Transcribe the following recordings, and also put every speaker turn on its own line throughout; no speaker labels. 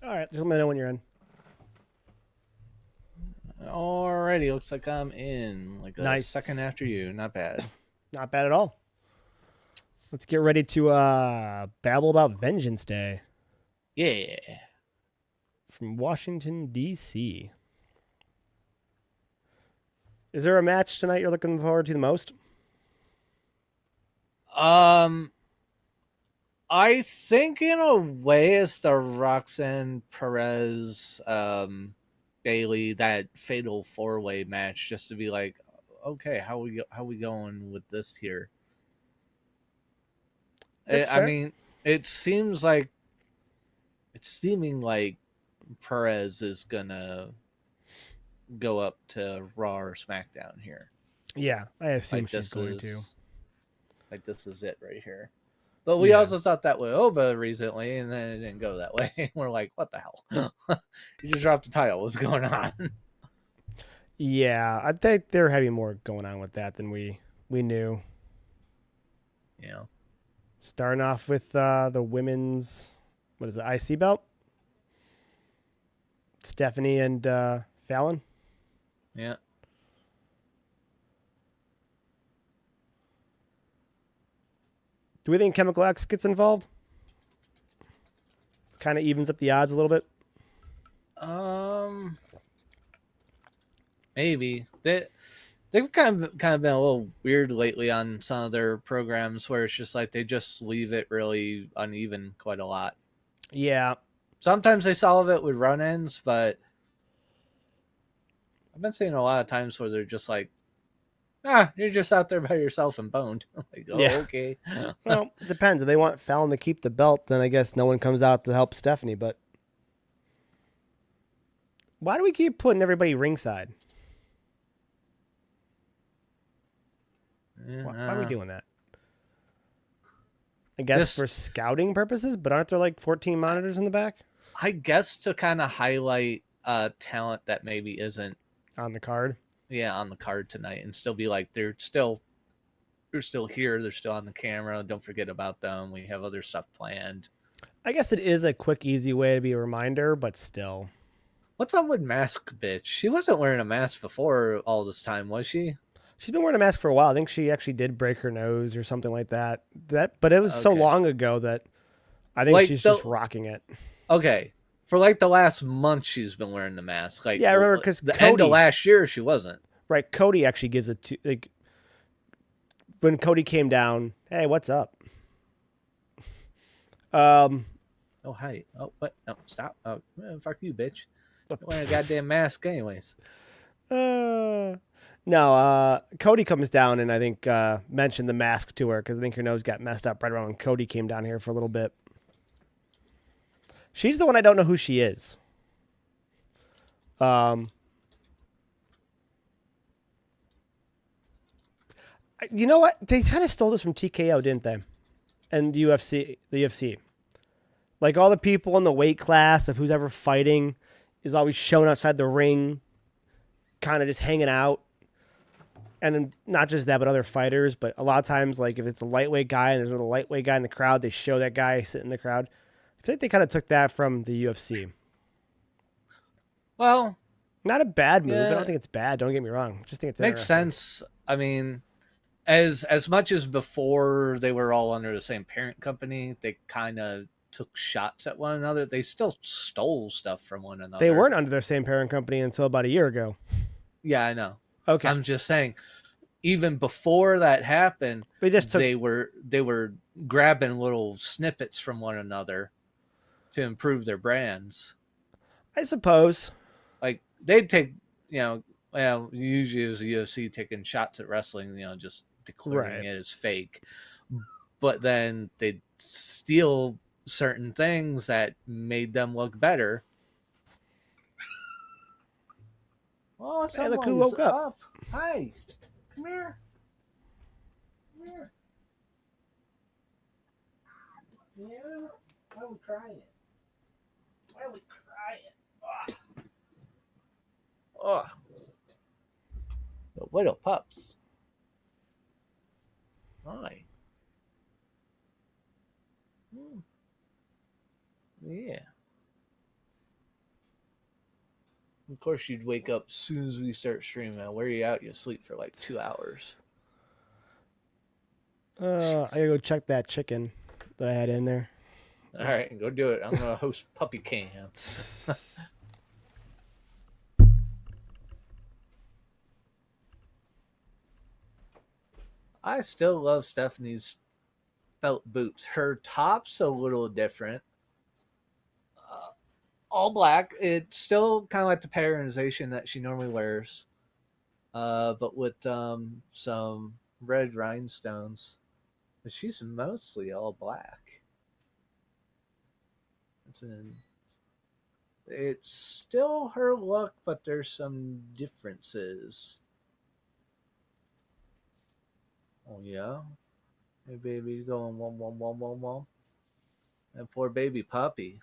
All right, just let me know when you're in.
Alrighty, looks like I'm in like a second
Nice.
after you. Not bad.
Not bad at all. Let's get ready to babble about Vengeance Day
Yeah.
from Washington, D.C. Is there a match tonight you're looking forward to the most?
Um, I think in a way it's the Roxanne Perez, Bailey that fatal 4-way match, just to be like, okay, how we going with this here?
That's
I
fair.
mean, it seems like it's seeming like Perez is gonna go up to Raw or SmackDown here.
Yeah, I assume
Like
she's
this
going to.
is this is it right here. But we
Yeah.
also thought that with Oba recently, and then it didn't go that way. We're like, what the hell? You just dropped the title. What's going on?
Yeah, I think they're having more going on with that than we knew.
You know?
Starting off with the women's, what is it, IC belt? Stephanie and Fallon.
Yeah.
Do we think Chemical X gets involved? Kind of evens up the odds a little bit.
Um, maybe they've kind of been a little weird lately on some of their programs where it's just like they just leave it really uneven quite a lot.
Yeah,
Sometimes they solve it with run-ins, but I've been seeing a lot of times where they're just like, you're just out there by yourself and boned. Like,
yeah.
oh, okay.
Well, it depends. If they want Fallon to keep the belt, then I guess no one comes out to help Stephanie. But why do we keep putting everybody ringside? Why are we
uh,
doing that? I guess
just
for scouting purposes, but aren't there like 14
I,
monitors in the back
I guess to kind of highlight talent that maybe isn't
on the card?
on the card tonight, and still be like they're still here, they're still on the camera. Don't forget about them. We have other stuff planned.
I guess it is a quick, easy way to be a reminder, but still.
What's up with Mask Bitch? She wasn't wearing a mask before all this time, was she?
She's been wearing a mask for a while. I think she actually did break her nose or something like that. But it was so
Okay.
long ago that I think
Like
she's
the
just rocking it.
okay. For like the last month she's been wearing the mask. Like
Yeah, I remember because
the end of
Cody,
last year she wasn't.
right? Cody actually gives it to like when Cody came down. Hey, what's up? Um,
Oh hi. Oh what? No, stop. Oh fuck you, bitch. You're wearing a goddamn mask anyways.
uh, no, Cody comes down and I think mentioned the mask to her because I think her nose got messed up right around when Cody came down here for a little bit. She's the one I don't know who she is. Um, you know what? They kind of stole this from TKO, didn't they? And the UFC. Like all the people in the weight class of who's ever fighting is always shown outside the ring, kind of just hanging out. And not just that, but other fighters. But a lot of times, like if it's a lightweight guy and there's another lightweight guy in the crowd, they show that guy sitting in the crowd. I feel like they kind of took that from the UFC.
Well,
Not a bad move. I don't
yeah,
think it's bad. Don't get me wrong. I just think it's
makes
interesting.
sense. I mean, as much as before they were all under the same parent company, they kind of took shots at one another. They still stole stuff from one
They
another.
weren't under their same parent company until about a year ago.
Yeah, I know.
Okay.
I'm just saying, even before that happened,
They just took.
they were grabbing little snippets from one another to improve their brands.
I suppose.
Like they'd take, well, usually it was the UFC taking shots at wrestling, just declaring
Right.
it as fake. But then they'd steal certain things that made them look better. Oh,
Hey, look who
someone's
woke up.
up. Hi, come here. Come here. Yeah, why are we crying? Why are we crying? Oh, the little pups. Hi. Mm, yeah. Of course, you'd wake up as soon as we start streaming. Where are you out? You sleep for like 2 hours.
I gotta go check that chicken that I had in there.
All right, go do it. I'm gonna host Puppy Cam. I still love Stephanie's felt boots. Her top's a little different. All black. It's still kind of like the patternization that she normally wears, but with some red rhinestones. But she's mostly all black. It's still her look, but there's some differences. Oh yeah, hey baby, going one. And poor baby puppy.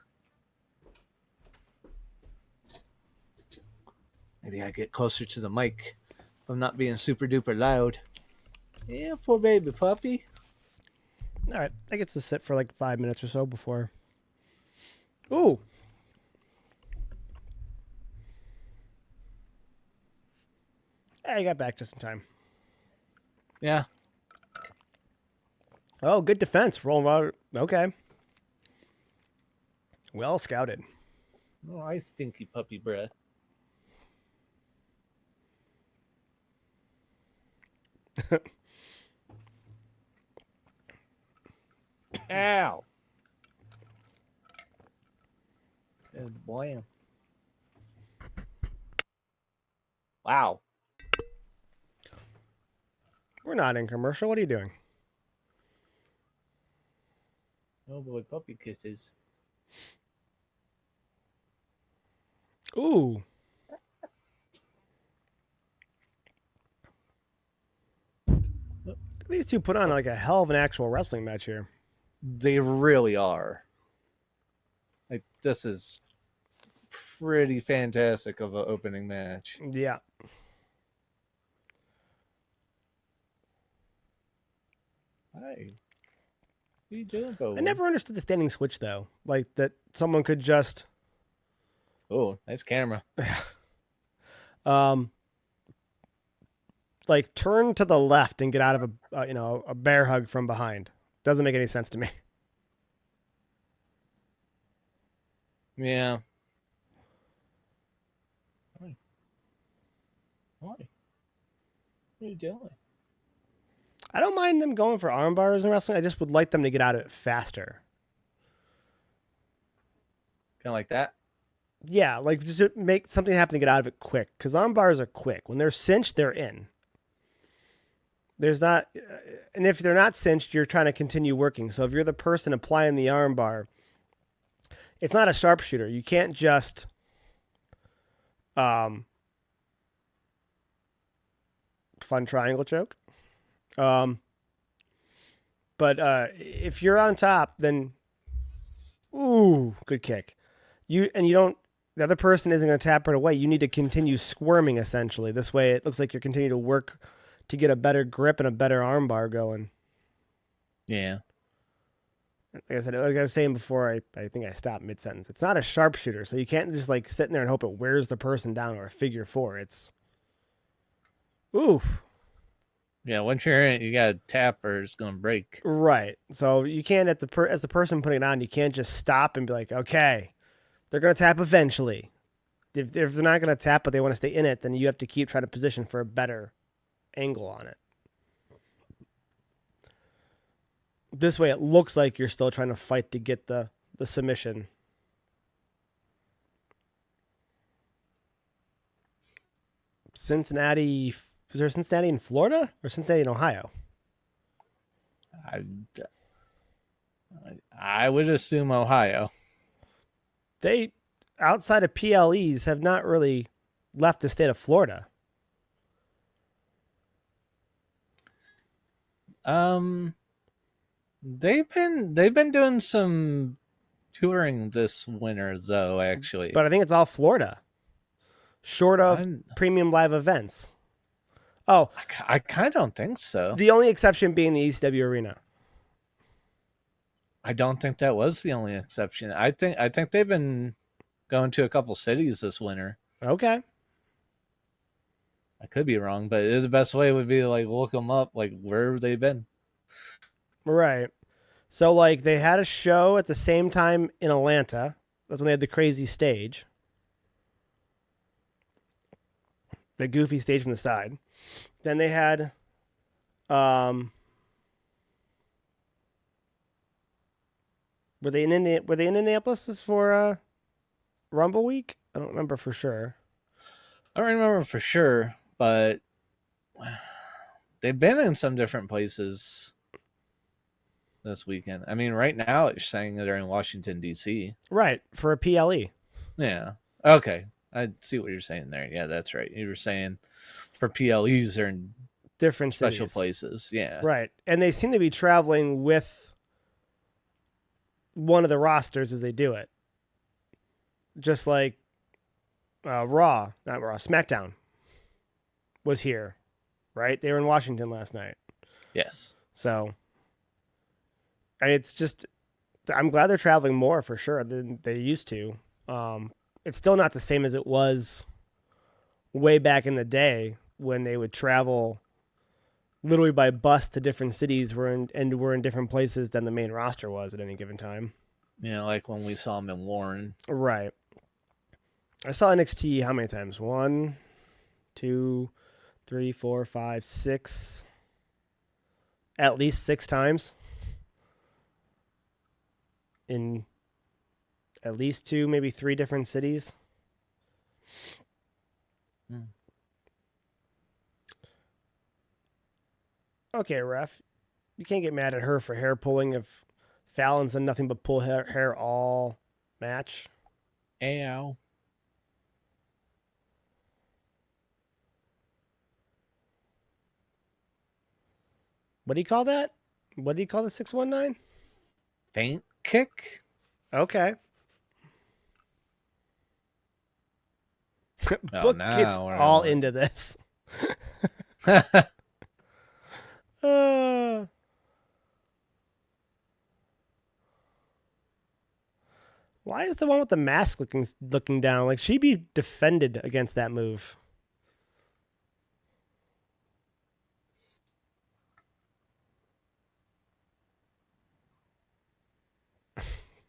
Maybe I get closer to the mic. If I'm not being super duper loud. Yeah, poor baby puppy.
All right, I get to sit for like 5 minutes or so before. Ooh. I got back just in time.
Yeah.
Oh, good defense. Rolling out. Okay. Well scouted.
Oh, I stinky puppy breath. Ow. Good boy. Wow.
We're not in commercial. What are you doing?
Oh boy, puppy kisses.
Ooh. These two put on like a hell of an actual wrestling match here.
They really are. Like, this is pretty fantastic of an opening match.
Yeah.
Hi. What are you doing, Bo?
I never understood the standing switch though. Like that someone could just
Oh, nice camera.
like turn to the left and get out of a bear hug from behind. Doesn't make any sense to me.
Yeah. Why? What are you doing?
I don't mind them going for arm bars in wrestling. I just would like them to get out of it faster.
Kind of like that?
Yeah, like just to make something happen to get out of it quick. Because arm bars are quick. When they're cinched, they're in. There's not, and if they're not cinched, you're trying to continue working. So if you're the person applying the arm bar, it's not a sharpshooter. You can't just, fun triangle choke. But if you're on top, then, ooh, good kick. The other person isn't going to tap it away. You need to continue squirming essentially. This way, it looks like you're continuing to work to get a better grip and a better arm bar going.
Yeah.
Like I said, like I was saying before, I think I stopped mid-sentence. It's not a sharpshooter, so you can't just like sit in there and hope it wears the person down or a figure four. It's, oof.
Yeah, once you're in it, you got to tap or it's going to break.
Right. So you can't, as the person putting it on, you can't just stop and be like, okay, they're going to tap eventually. If they're not going to tap, but they want to stay in it, then you have to keep trying to position for a better angle on it. This way, it looks like you're still trying to fight to get the submission. Cincinnati, is there Cincinnati in Florida or Cincinnati in Ohio?
I would assume Ohio.
They, outside of PLEs, have not really left the state of Florida.
They've been doing some touring this winter though, actually.
But I think it's all Florida, short of premium live events. Oh,
I kind of don't think so.
The only exception being the ECW Arena.
I don't think that was the only exception. I think they've been going to a couple cities this winter.
Okay.
I could be wrong, but the best way would be to like look them up, like where have they been?
Right. So like they had a show at the same time in Atlanta. That's when they had the crazy stage. The goofy stage from the side. Then they had um were they in Indianapolis for Rumble week? I don't remember for sure.
I don't remember for sure, but they've been in some different places this weekend. I mean, right now it's saying that they're in Washington D.C.
Right, for a PLE.
Yeah. Okay. I see what you're saying there. Yeah, that's right. You were saying for PLEs they're in
Different
special
cities.
places. Yeah.
Right. And they seem to be traveling with one of the rosters as they do it. Just like Raw, not Raw, SmackDown was here, right? They were in Washington last night.
Yes.
So, and it's just, I'm glad they're traveling more for sure than they used to. It's still not the same as it was way back in the day when they would travel literally by bus to different cities and were in different places than the main roster was at any given time.
Yeah, like when we saw them in Warren.
Right. I saw NXT how many times? 1, 2, 3, 4, 5, 6. At least 6 times. In at least 2, maybe 3 different cities. Okay, ref. You can't get mad at her for hair pulling if Fallon's done nothing but pull hair all match.
Ow.
What do you call that? What do you call the 619?
Faint kick?
Okay.
Oh,
Book
now
gets
we're
all
on.
into this. Why is the one with the mask looking down? Like she'd be defended against that move.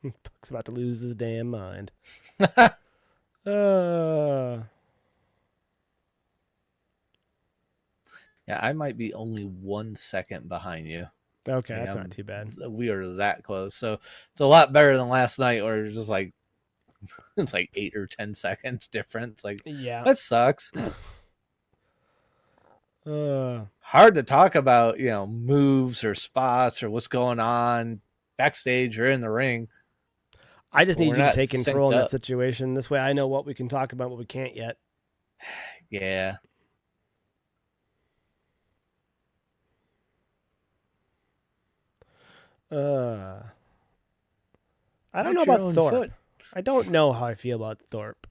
Buck's about to lose his damn mind.
Yeah, I might be only 1 second behind you.
Okay,
Like,
that's not too bad.
We are that close, so it's a lot better than last night, where it's just like it's like 8 or 10 seconds difference. Like,
Yeah.
that sucks. Hard to talk about, moves or spots or what's going on backstage or in the ring.
I just
We're
need you to
not
take control in
synced
that
up.
situation. This way I know what we can talk about, what we can't yet.
Yeah.
I don't know
Watch your
about
own
Thorpe.
foot.
I don't know how I feel about Thorpe.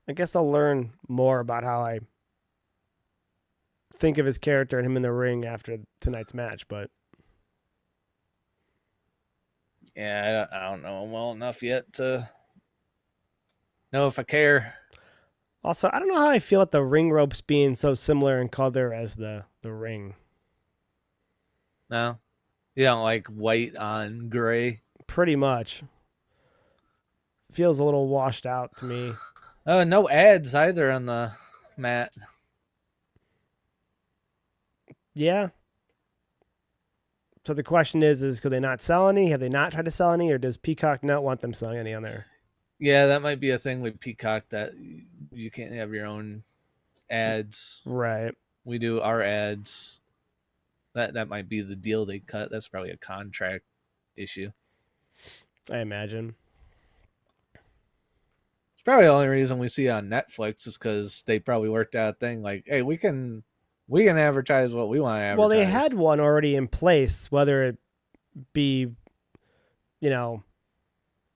I guess I'll learn more about how I think of his character and him in the ring after tonight's match, but
Yeah, I don't know him well enough yet to know if I care.
also I don't know how I feel about the ring ropes being so similar in color as the ring.
No, you don't like white on gray.
Pretty much. Feels a little washed out to me.
No ads either on the mat.
Yeah. So the question is could they not sell any? Have they not tried to sell any, or does Peacock not want them selling any on there?
Yeah, that might be a thing with Peacock, that you can't have your own ads.
Right.
We do our ads. That might be the deal they cut. That's probably a contract issue.
I imagine.
It's probably the only reason we see it on Netflix is because they probably worked out a thing like, hey, we can advertise what we want to advertise.
Well, they had one already in place, whether it be,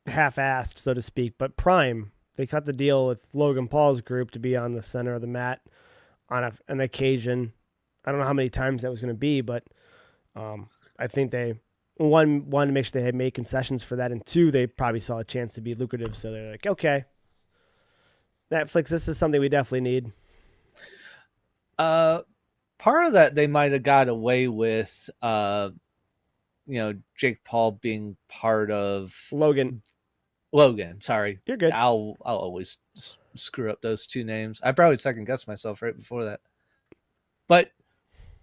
half-assed, so to speak. But Prime, they cut the deal with Logan Paul's group to be on the center of the mat on an occasion. I don't know how many times that was going to be, but I think they, one, wanted to make sure they had made concessions for that, and two, they probably saw a chance to be lucrative, so they're like, okay. Netflix, this is something we definitely need.
Uh, Part of that they might have got away with, Jake Paul being part of
Logan,
Logan. Sorry,
you're good.
I'll always screw up those two names. I probably second guessed myself right before that, but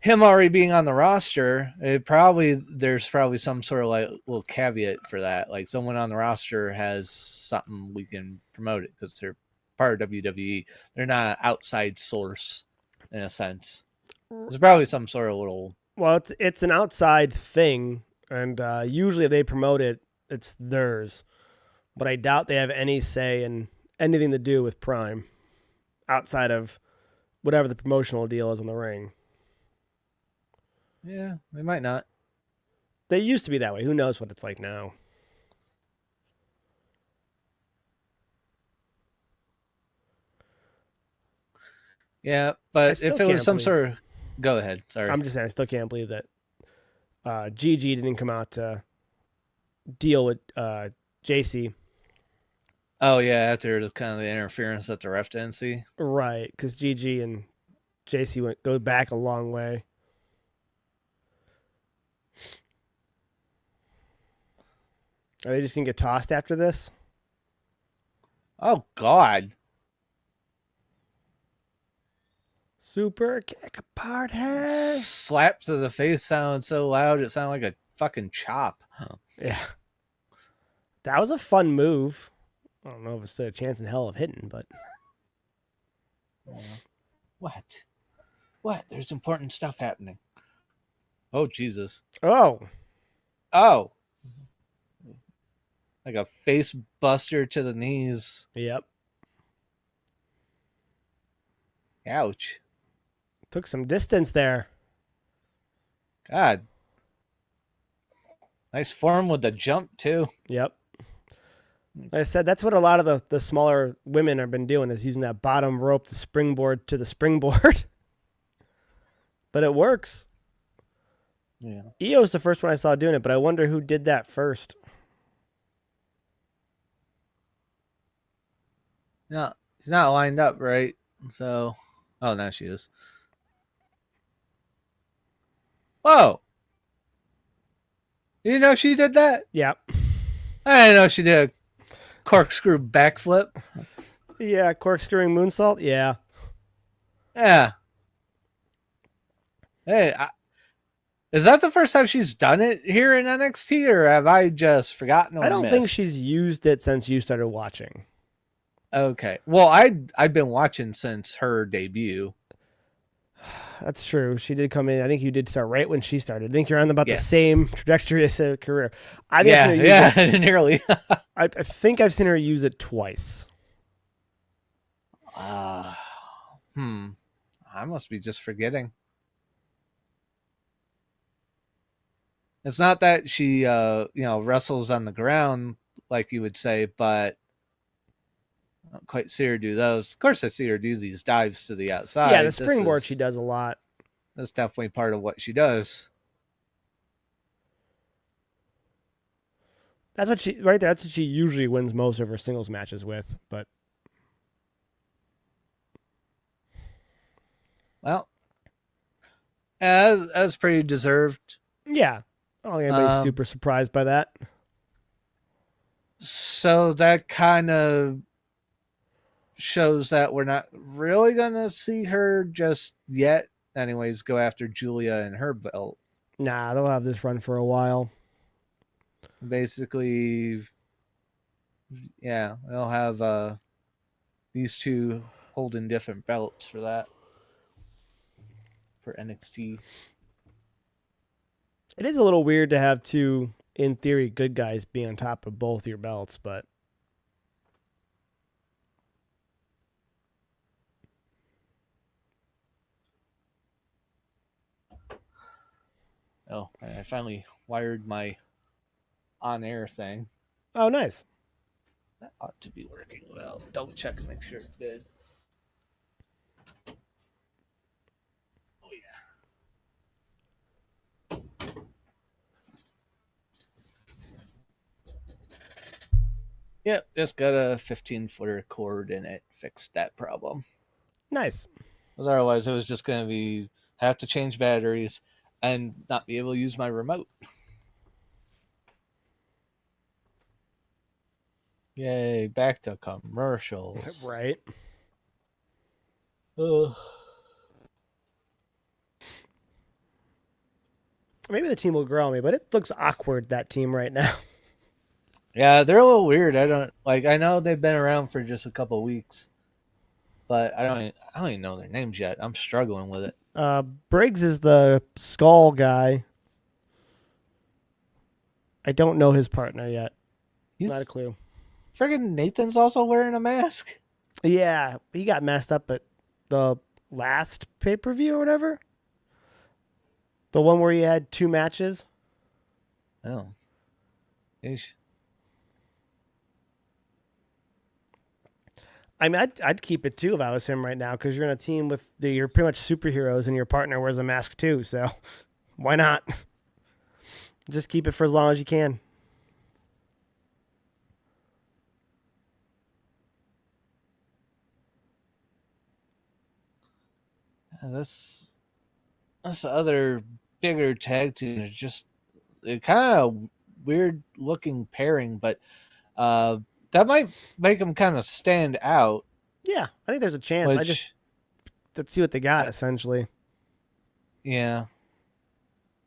him already being on the roster, there's probably some sort of like little caveat for that. Like someone on the roster has something, we can promote it because they're part of WWE. They're not an outside source in a sense. There's probably some sort of little.
Well, it's an outside thing, and usually if they promote it, it's theirs. But I doubt they have any say in anything to do with Prime outside of whatever the promotional deal is in the ring.
Yeah, they might not.
They used to be that way. Who knows what it's like now?
Yeah,
I
but
still
if it was
can't
some
believe.
sort of, go ahead. Sorry.
I'm just saying, I still can't believe that Gigi didn't come out to deal with JC.
Oh yeah, after the kind of the interference that the ref didn't see.
Right, because Gigi and JC go back a long way. Are they just gonna get tossed after this?
Oh God.
Super kick apart head.
Slap to the face sounded so loud it sounded like a fucking chop.
Yeah, that was a fun move. I don't know if it's still a chance in hell of hitting, but
What? What? There's important stuff happening. Oh Jesus.
oh,
Like a face buster to the knees.
yep,
Ouch.
took some distance there.
God. Nice form with the jump too.
Yep. Like I said, that's what a lot of the smaller women have been doing is using that bottom rope to springboard to the springboard. But it works.
Yeah.
Io's the first one I saw doing it, but I wonder who did that first.
No, she's not lined up, right? So, oh, now she is. Whoa! You know she did that?
Yep.
I didn't know she did a corkscrew backflip.
Yeah, corkscrewing moonsault. Yeah.
Yeah. Hey, is that the first time she's done it here in NXT, or have I just forgotten? Or
I don't think
missed?
she's used it since you started watching.
Okay. Well, I've been watching since her debut.
That's true. She did come in. I think you did start right when she started. I think you're on about the
Yes.
same trajectory as her career. I think I've seen her use it-
nearly.
I think I've seen her use it twice.
I must be just forgetting. It's not that she, wrestles on the ground like you would say, but I don't quite see her do those. Of course, I see her do these dives to the outside.
Yeah, the springboard she does a lot.
That's definitely part of what she does.
That's what she right there. That's what she usually wins most of her singles matches with. But
Well, as pretty deserved.
yeah, I don't think anybody's super surprised by that.
So that kind of shows that we're not really going to see her just yet. Anyways, go after Julia and her belt.
Nah, they'll have this run for a while.
Basically, yeah, they'll have these two holding different belts for that. For NXT.
It is a little weird to have two, in theory, good guys be on top of both your belts, but
Oh, I finally wired my on-air thing.
oh, nice.
That ought to be working well. Double check and make sure it did. Oh yeah. Yep, just got a 15-footer cord in it. Fixed that problem.
Nice.
Because otherwise, it was just going to be have to change batteries and not be able to use my remote. Yay, back to commercials.
Right.
Ugh.
Maybe the team will grow on me, but it looks awkward, that team right now.
Yeah, they're a little weird. I don't like. I know they've been around for just a couple weeks, but I don't even know their names yet. I'm struggling with it.
Briggs is the skull guy. I don't know his partner yet. Not a
He's
clue.
friggin' Nathan's also wearing a mask.
Yeah, he got messed up at the last pay per view or whatever. The one where he had 2 matches.
Oh, Eesh.
I mean, I'd keep it too if I was him right now because you're in a team with you're pretty much superheroes and your partner wears a mask too. So why not? Just keep it for as long as you can.
This other bigger tag team is just a kind of weird looking pairing, but uh, that might make them kind of stand out.
Yeah, I think there's a chance. I just
Which,
let's see what they got
uh,
essentially.
yeah,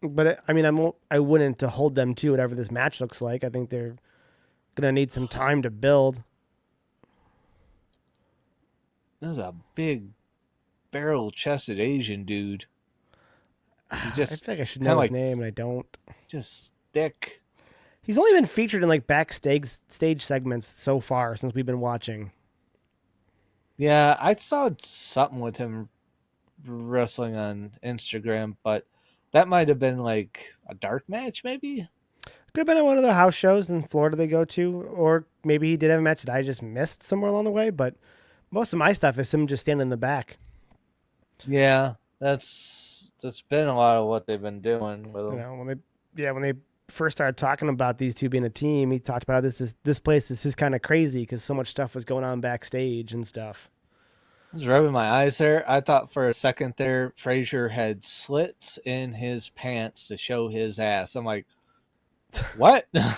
But I mean, I wouldn't to hold them to whatever this match looks like. I think they're gonna need some time to build.
this is a big barrel chested Asian dude. He
I
just
feel like I should
kind of
know his
like
name and I don't.
just thick.
He's only been featured in like backstage stage segments so far since we've been watching.
Yeah, I saw something with him wrestling on Instagram, but that might have been like a dark match, maybe.
Could have been at one of the house shows in Florida they go to, or maybe he did have a match that I just missed somewhere along the way. But most of my stuff is him just standing in the back.
Yeah, that's been a lot of what they've been doing with
You
him.
know, when they first started talking about these two being a team, he talked about how this place is kind of crazy because so much stuff was going on backstage and stuff.
I was rubbing my eyes there. I thought for a second there Frazier had slits in his pants to show his ass. I'm like, what? How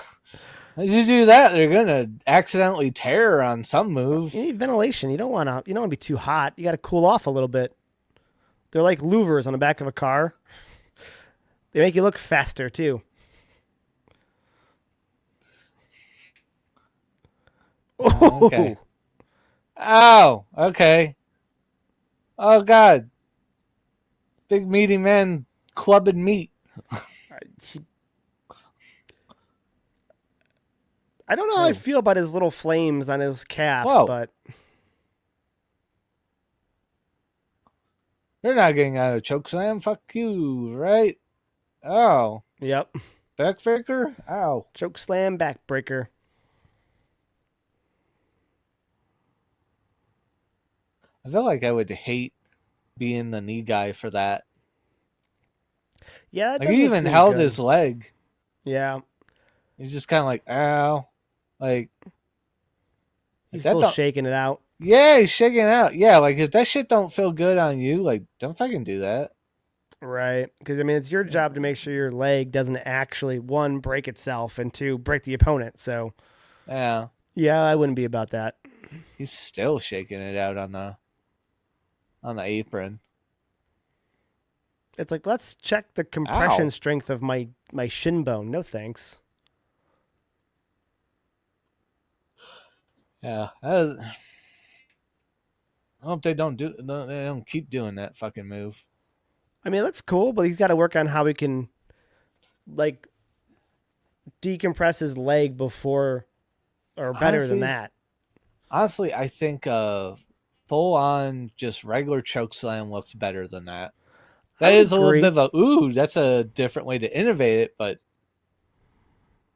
did you do that? They're gonna accidentally tear on some move.
You need ventilation. You don't want to be too hot. You got to cool off a little bit. They're like louvers on the back of a car. They make you look faster too.
Okay. Oh, okay. Oh God. Big meaty man clubbing meat.
I don't know how I feel about his little flames on his calves,
Whoa.
but
You're not getting out of choke slam. Fuck you, right? Oh.
yep.
Backbreaker? Ow.
Choke slam backbreaker.
I feel like I would hate being the knee guy for that.
Yeah, that
Like he
doesn't
even
seem
held
good.
his leg.
Yeah,
He's just kind of like, ow. Like,
he's
that
still
don't-
shaking it out.
yeah, he's shaking out. Yeah, like if that shit don't feel good on you, like don't fucking do that.
Right, because I mean, it's your job to make sure your leg doesn't actually one break itself and two break the opponent. So
Yeah,
yeah, I wouldn't be about that.
he's still shaking it out on the apron.
It's like let's check the compression
Ow.
strength of my shin bone. No thanks.
Yeah, I hope they don't keep doing that fucking move.
I mean, it looks cool, but he's got to work on how he can like decompress his leg before or better than
Honestly,
that.
Honestly, I think full on just regular choke slam looks better than that.
I
That
would
is a little
agree.
bit of a ooh, that's a different way to innovate it, but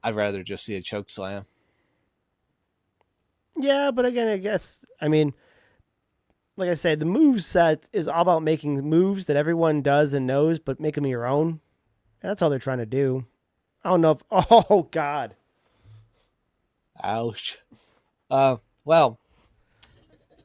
I'd rather just see a choke slam.
Yeah, but again, I mean, like I said, the move set is all about making moves that everyone does and knows, but make them your own. And that's all they're trying to do. I don't know if. Oh God,
Ouch. Well,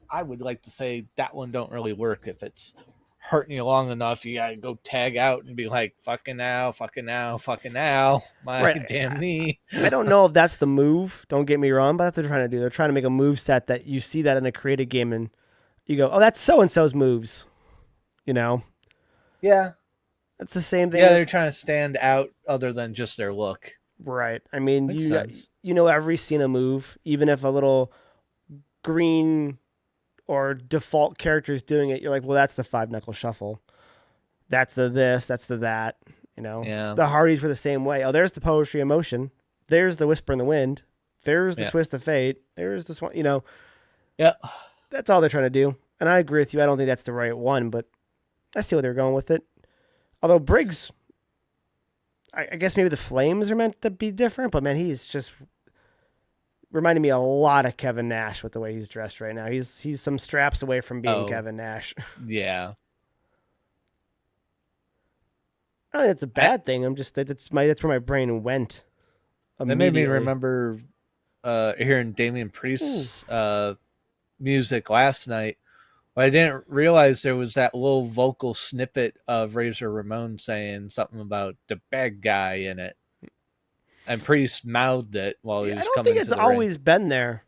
I would like to say that one don't really work if it's hurting you long enough. You gotta go tag out and be like, fucking now, fucking now, fucking now, my
Right.
damn knee.
I don't know if that's the move. Don't get me wrong, but that's what they're trying to do. They're trying to make a move set that you see that in a creative game, and you go, "Oh, that's so and so's moves." You know,
Yeah,
it's the same thing
yeah, they're
with
trying to stand out other than just their look.
right. I mean,
Makes sense.
you know every Cena move, even if a little green or default character is doing it. You're like, well, that's the five knuckle shuffle. That's the this. That's the that. You know,
Yeah,
the Hardys were the same way. Oh, there's the poetry of motion. There's the whisper in the wind. There's the
yeah,
twist of fate. There's this one. You know,
yeah.
that's all they're trying to do. And I agree with you. I don't think that's the right one, but I see where they're going with it. Although Briggs, I guess maybe the flames are meant to be different, but man, he's just reminding me a lot of Kevin Nash with the way he's dressed right now. He's some straps away from being
Oh,
Kevin Nash.
yeah.
I don't think it's a
I,
bad thing. I'm just that's where my brain went
that made me
immediately.
remember hearing Damian
Ooh.
Priest's music last night. But I didn't realize there was that little vocal snippet of Razor Ramon saying something about the bad guy in it. And Priest mouthed it while he
Yeah, I
was
don't think
coming
it's
to the ring.
always been there.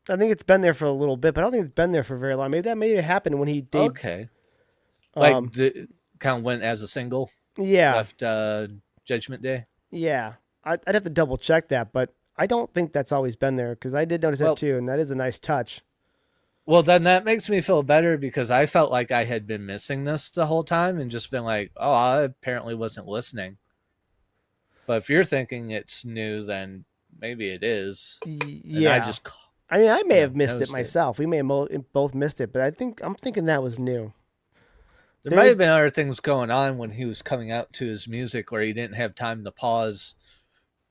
I think it's been there for a little bit, but I don't think it's been there for very long. Maybe that happened when he debuted.
Okay. Like,
Um,
kind of went as a single,
yeah,
left Judgment Day.
yeah. I'd have to double check that, but I don't think that's always been there because I did notice that
Well,
too, and that is a nice touch.
well, then that makes me feel better because I felt like I had been missing this the whole time and just been like, oh, I apparently wasn't listening. But if you're thinking it's new, then maybe it is. And I
Yeah.
just,
I mean, I may have missed it
noticed it.
myself. We may have both missed it, but I'm thinking that was new.
There
They
might have
would,
been other things going on when he was coming out to his music where he didn't have time to pause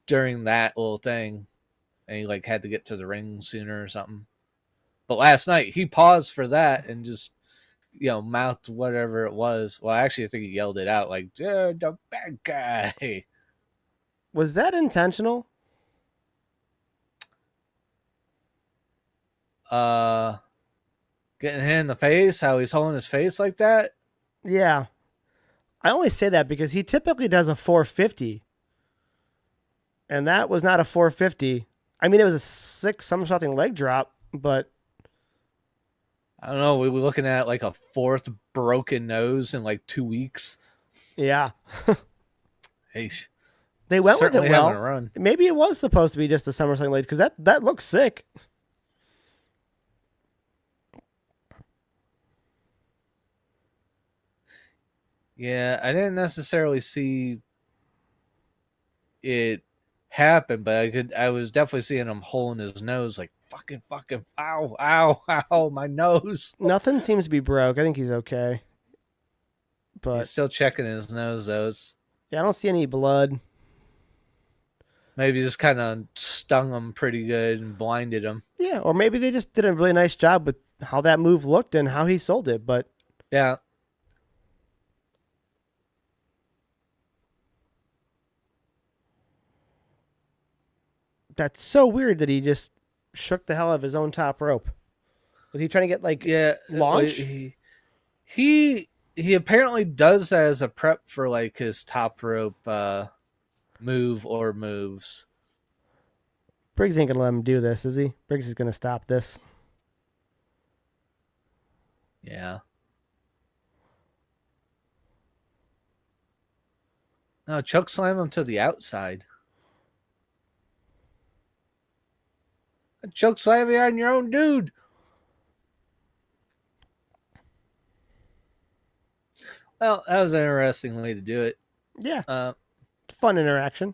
during that little thing. And he like had to get to the ring sooner or something. But last night he paused for that and just mouthed whatever it was. Well, actually, I think he yelled it out like, "Dude, the bad guy."
was that intentional?
Uh, Getting hit in the face. How he's holding his face like that.
Yeah. I only say that because he typically does a 450, and that was not a 450. I mean, it was a six something leg drop, but
I don't know. We were looking at like a fourth broken nose in like 2 weeks.
yeah,
Hey,
they went with it
certainly having a
well.
run.
Maybe it was supposed to be just a SummerSlam leg because that looks sick.
Yeah, I didn't necessarily see it happen, but I was definitely seeing him holding his nose like fucking ow, ow, ow, my nose.
Nothing seems to be broke. I think he's okay,
He's
but
still checking his nose though. It's
yeah, I don't see any blood.
maybe just kind of stung him pretty good and blinded him.
Yeah, or maybe they just did a really nice job with how that move looked and how he sold it. But
Yeah.
that's so weird that he just shook the hell out of his own top rope. Was he trying to get like
Yeah,
launch?
he apparently does that as a prep for like his top rope move or moves.
Briggs ain't gonna let him do this, is he? Briggs is gonna stop this.
Yeah. No, choke slam him to the outside. Choke slam you on your own dude. Well, that was an interesting way to do it.
Yeah,
Uh,
fun interaction.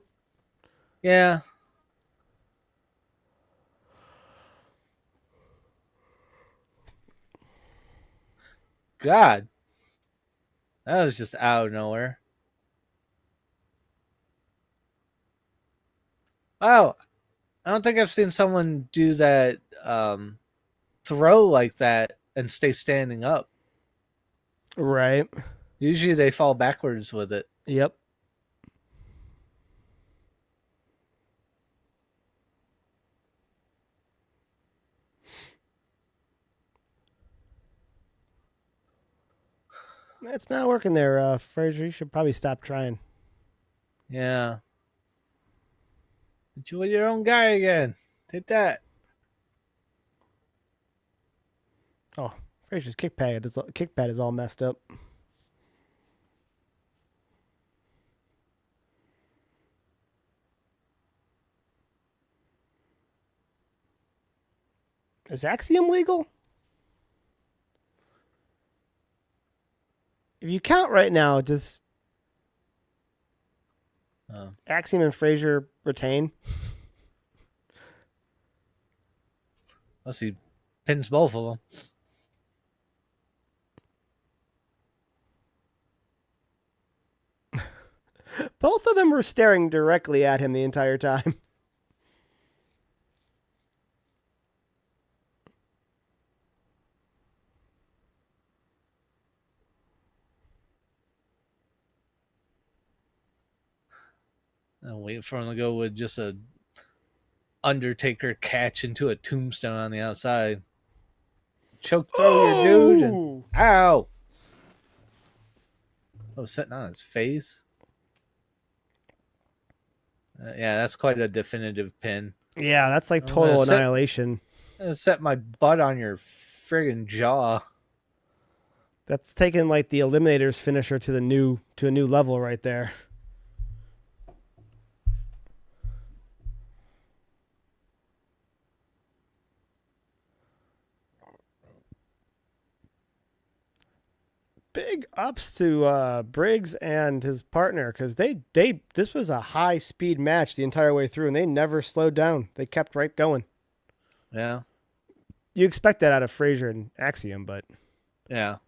yeah. God, that was just out of nowhere. Wow, I don't think I've seen someone do that throw like that and stay standing up.
Right.
Usually they fall backwards with it.
Yep. It's not working there, Frazier. You should probably stop trying.
Yeah. Enjoy your own guy again. Take that.
Oh, Frazier's kickpad is all messed up. Is Axiom legal? If you count right now, does Axiom and Frazier retain?
Unless he pins both of them.
Both of them were staring directly at him the entire time.
I'm waiting for him to go with just a Undertaker catch into a tombstone on the outside. Choke throw your dude and ow! Oh, sitting on his face. Yeah, that's quite a definitive pin.
Yeah, that's like total annihilation.
I'm gonna set my butt on your friggin' jaw.
That's taking like the Eliminator's finisher to a new level right there. Big ups to Briggs and his partner because this was a high speed match the entire way through and they never slowed down. They kept right going.
Yeah.
You expect that out of Frazier and Axiom, but
yeah.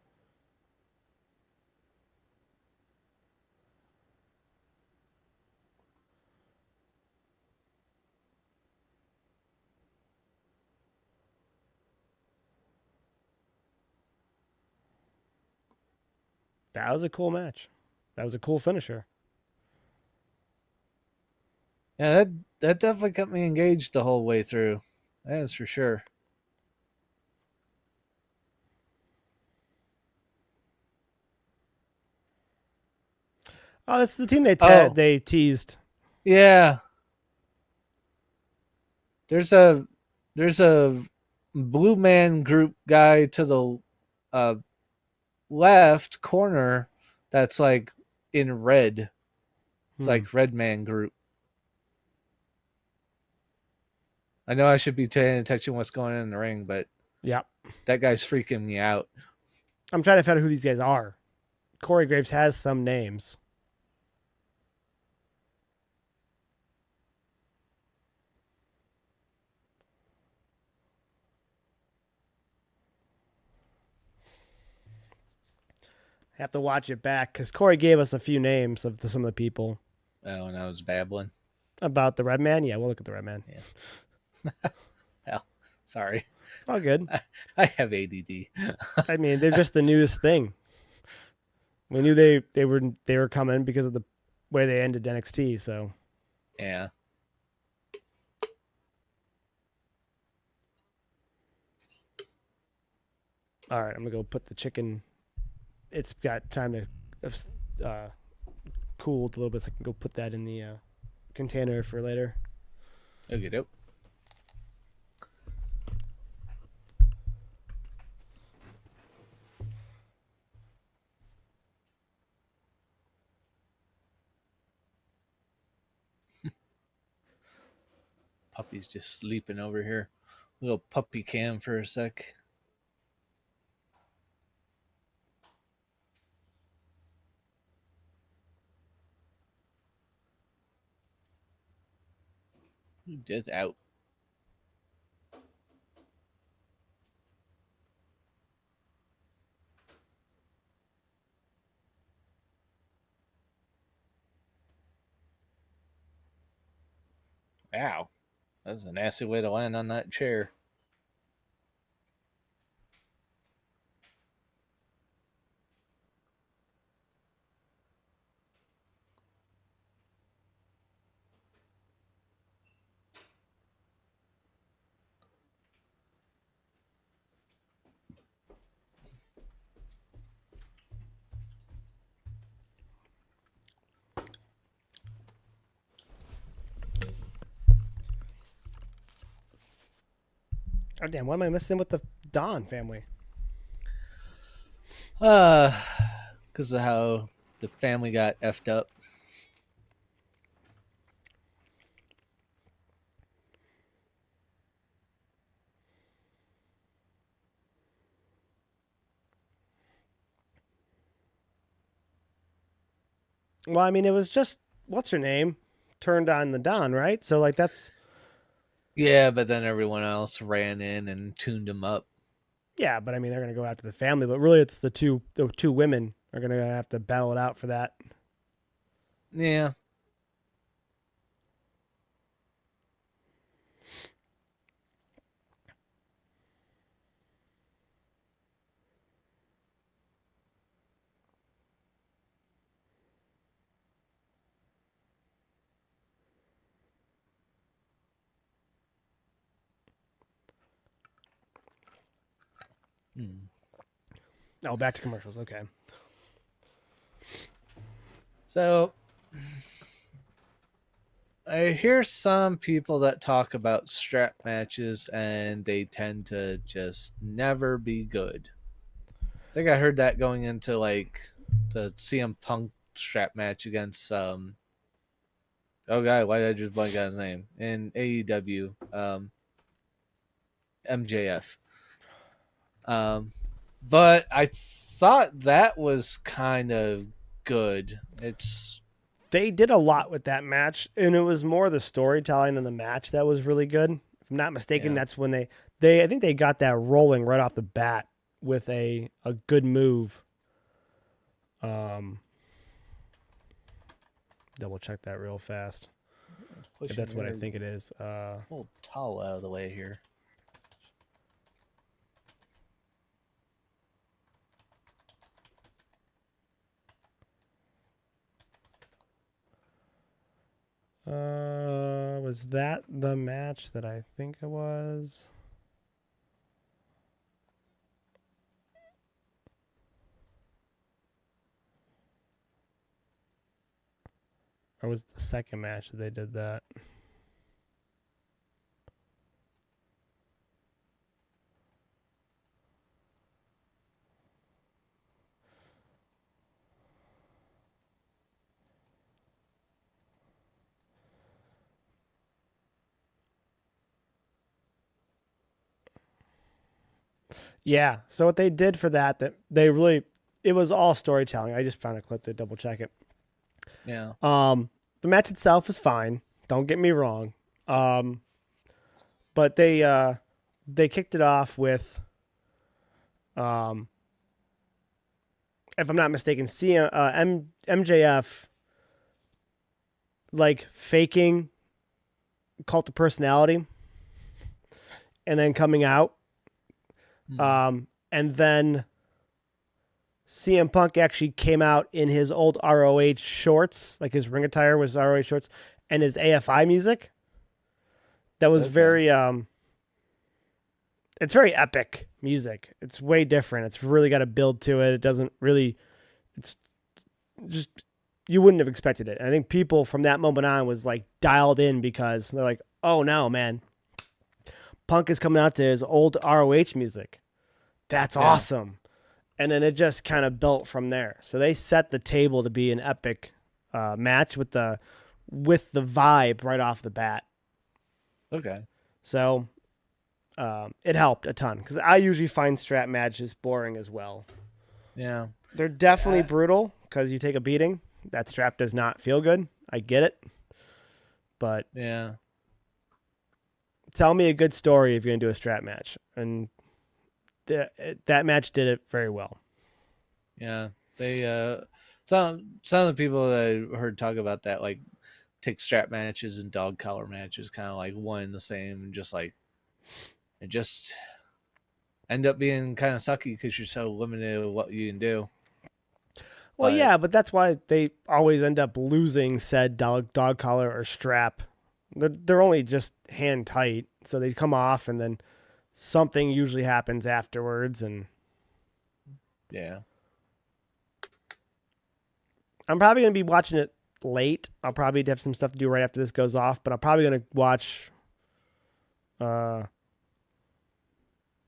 that was a cool match. That was a cool finisher.
Yeah, that definitely kept me engaged the whole way through. That is for sure.
Oh, this is the team they teased.
Yeah. There's a blue man group guy to the left corner that's like in red. It's like red man group. I know I should be paying attention to what's going on in the ring, but
yeah,
that guy's freaking me out.
I'm trying to find out who these guys are. Corey Graves has some names. Have to watch it back because Corey gave us a few names of some of the people.
Oh, and I was babbling
about the Red Man. Yeah, we'll look at the Red Man.
Yeah. Hell, sorry.
It's all good.
I have ADD.
I mean, they're just the newest thing. We knew they were coming because of the way they ended NXT. So
yeah.
All right, I'm gonna go put the chicken. It's got time to cool a little bit, so I can go put that in the container for later.
Okay, dope. Puppy's just sleeping over here. We'll go puppy cam for a sec. Just out. Wow. That's a nasty way to land on that chair.
Oh damn! What am I missing with the Don family?
Uh, because of how the family got effed up.
Well, I mean, it was just what's her name turned on the Don, right? So like that's
Yeah, but then everyone else ran in and tuned him up.
yeah, but I mean they're gonna go after the family, but really it's the two women are gonna have to battle it out for that.
Yeah. Hmm.
Oh, back to commercials. Okay.
So I hear some people that talk about strap matches and they tend to just never be good. I think I heard that going into like the CM Punk strap match against oh god, why did I just blank on his name? In AEW, MJF. Um but I thought that was kind of good. It's
They did a lot with that match, and it was more the storytelling in the match that was really good. If I'm not mistaken,
yeah.
that's when they I think they got that rolling right off the bat with a good move. Um, double check that real fast. If
Pushing
that's what I
your
think it is.
little towel out of the way here.
Was that the match that I think it was? Or was it the second match that they did that? Yeah. So what they did for that they really it was all storytelling. I just found a clip to double check it.
Yeah.
The match itself was fine. Don't get me wrong. Um, but they kicked it off with if I'm not mistaken, MJF like faking cult of personality and then coming out.
Hmm.
And then CM Punk actually came out in his old ROH shorts, like his ring attire was ROH shorts, and his AFI music. That was
Okay.
very it's very epic music. It's way different. It's really got a build to it. It doesn't really it's just you wouldn't have expected it. And I think people from that moment on was like dialed in because they're like, "Oh no, man. Punk is coming out to his old ROH music. That's
Yeah.
awesome." And then it just kind of built from there. So they set the table to be an epic match with the vibe right off the bat.
Okay.
So it helped a ton because I usually find strap matches boring as well.
Yeah.
They're definitely
I,
brutal because you take a beating. That strap does not feel good. I get it, but
yeah.
tell me a good story if you're gonna do a strap match, and that match did it very well.
Yeah. They some of the people that I heard talk about that like take strap matches and dog collar matches kind of like one and the same and just like it just end up being kind of sucky because you're so limited with what you can do.
Well,
But
yeah, but that's why they always end up losing said dog collar or strap. They're only just hand tight, so they come off, and then something usually happens afterwards. And
yeah.
I'm probably gonna be watching it late. I'll probably have some stuff to do right after this goes off, but I'm probably gonna watch uh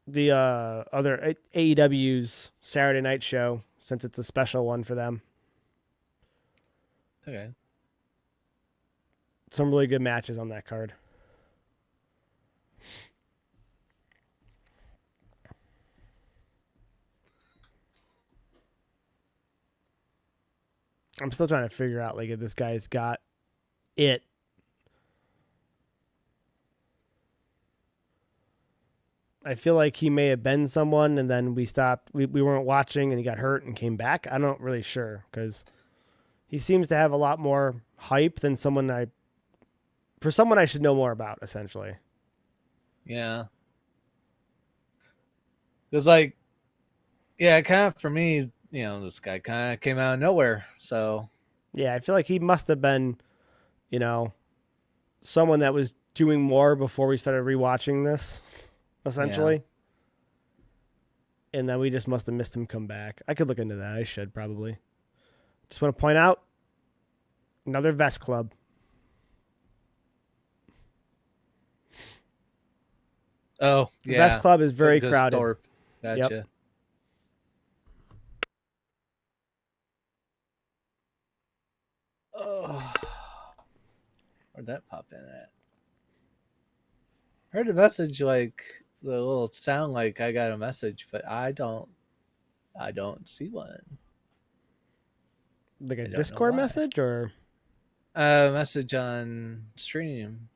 the other AEW's Saturday night show since it's a special one for them.
Okay.
Some really good matches on that card. I'm still trying to figure out like if this guy's got it. I feel like he may have been someone, and then we stopped. We weren't watching, and he got hurt and came back. I'm not really sure because he seems to have a lot more hype than someone I should know more about. Essentially,
Yeah. Because like, yeah, kind of for me, this guy kind of came out of nowhere. So
yeah, I feel like he must have been, you know, someone that was doing more before we started rewatching this, essentially. And then we just must have missed him come back. I could look into that. I should probably. Just want to point out another Vest Club.
oh
The
yeah,
Vest Club is very
Focus
crowded.
Thorpe. Gotcha.
Yep.
Oh, where'd that pop in at? Heard the message like the little sound like I got a message, but I don't see one.
Like
I
a
don't know
Discord
why.
message or
Message on stream.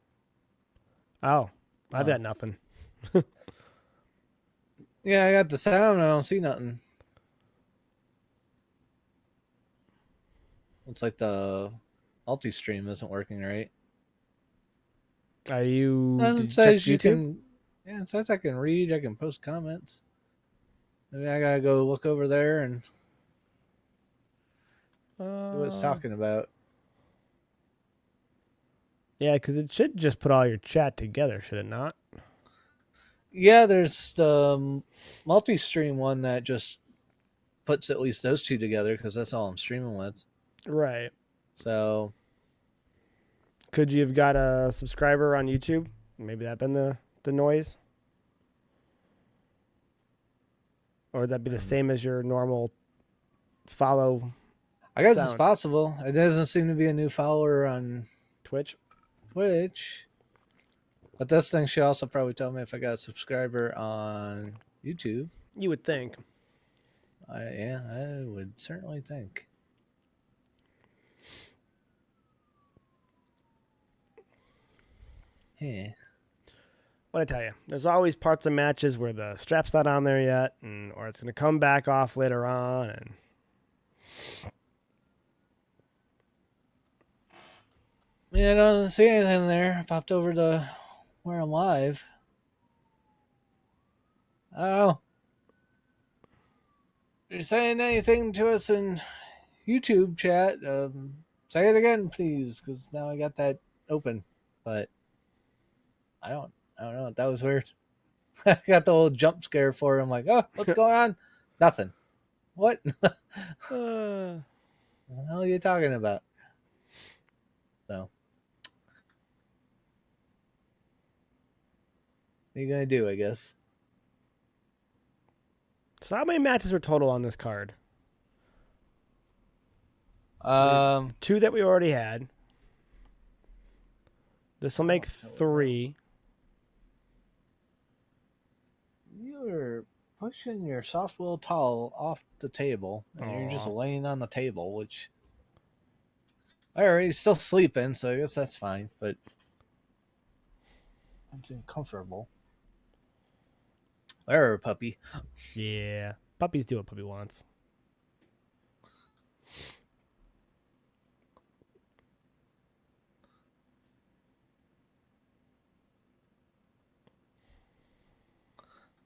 oh, I've
Oh.
got nothing.
Yeah, I got the sound. I don't see nothing. Looks like the multi-stream isn't working right.
Are you? Did
It
you check
says you
YouTube?
can. Yeah, it says I can read. I can post comments. Maybe I gotta go look over there and see what it's talking about.
Yeah, because it should just put all your chat together, should it not?
Yeah, there's the multi-stream one that just puts at least those two together because that's all I'm streaming with.
Right.
So
Could you have got a subscriber on YouTube? Maybe that been the noise, or would that be the same as your normal follow
I guess it's
sound?
possible. It doesn't seem to be a new follower on
Twitch.
Twitch. But this thing should also probably tell me if I got a subscriber on YouTube.
You would think.
Yeah, I would certainly think. Yeah.
What I tell you, there's always parts of matches where the strap's not on there yet, or it's going to come back off later on, and
Yeah, I don't see anything there. I popped over to where I'm live. I don't know. If you're saying anything to us in YouTube chat, say it again, please, because now I got that open. But I don't know. That was weird. I got the old jump scare for him. Like, oh, what's going on? Nothing. What? What the hell are you talking about? So, what are you gonna do? I guess.
so how many matches are total on this card? Two that we already had. This will make three.
You're pushing your soft will towel off the table, and you're just
Aw.
laying on the table, which. Alright, he's still sleeping, so I guess that's fine, but it's uncomfortable. There, puppy.
Yeah, puppies do what puppy wants.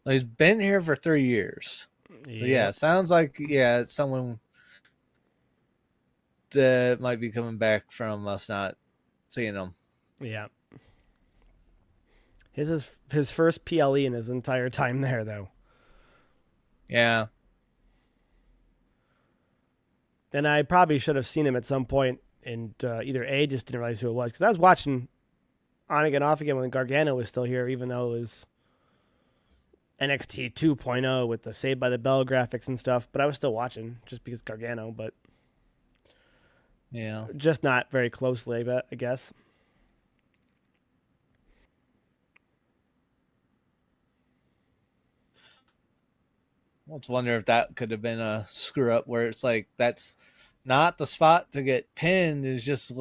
Well, he's been here for 3 years. Yeah, sounds like it's someone that might be coming back from us not seeing him.
Yeah. His is his first PLE in his entire time there, though.
Yeah.
And I probably should have seen him at some point, and either A, just didn't realize who it was. Because I was watching on again, off again when Gargano was still here, even though it was NXT 2.0 with the Saved by the Bell graphics and stuff, but I was still watching just because Gargano, but
Yeah.
just not very closely, I guess.
Let's wonder if that could have been a screw up where it's like that's not the spot to get pinned. Is just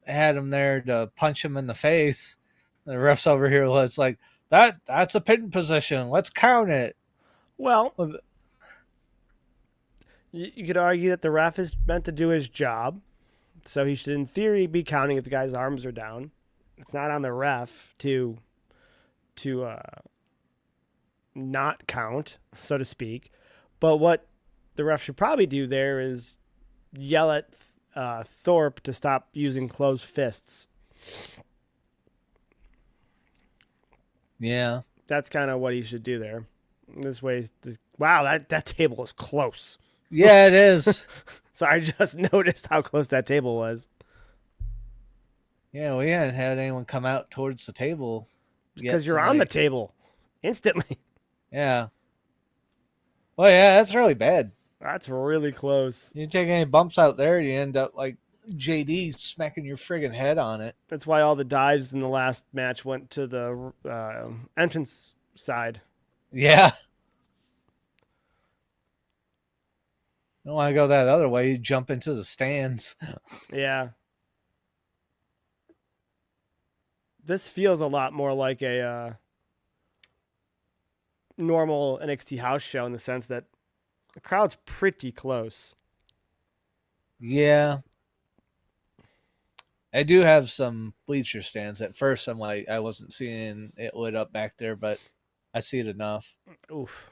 had him there to punch him in the face. The refs over here was like that's a pin position. Let's count it.
Well, you could argue that the ref is meant to do his job, so he should, in theory, be counting if the guy's arms are down. It's not on the ref to not count, so to speak. But what the ref should probably do there is yell at Thorpe to stop using closed fists.
Yeah.
That's kind of what he should do there. This way, wow, that table is close.
Yeah, it is.
So I just noticed how close that table was.
Yeah, we hadn't had anyone come out towards the table
Because you're on the table instantly.
Yeah. Well, yeah, that's really bad.
That's really close.
You take any bumps out there, you end up like JD smacking your friggin' head on it.
That's why all the dives in the last match went to the entrance side.
Yeah. You don't want to go that other way. You jump into the stands.
Yeah. This feels a lot more like a normal NXT house show in the sense that the crowd's pretty close.
Yeah. I do have some bleacher stands. At first, I'm like, I wasn't seeing it lit up back there, but I see it enough.
Oof.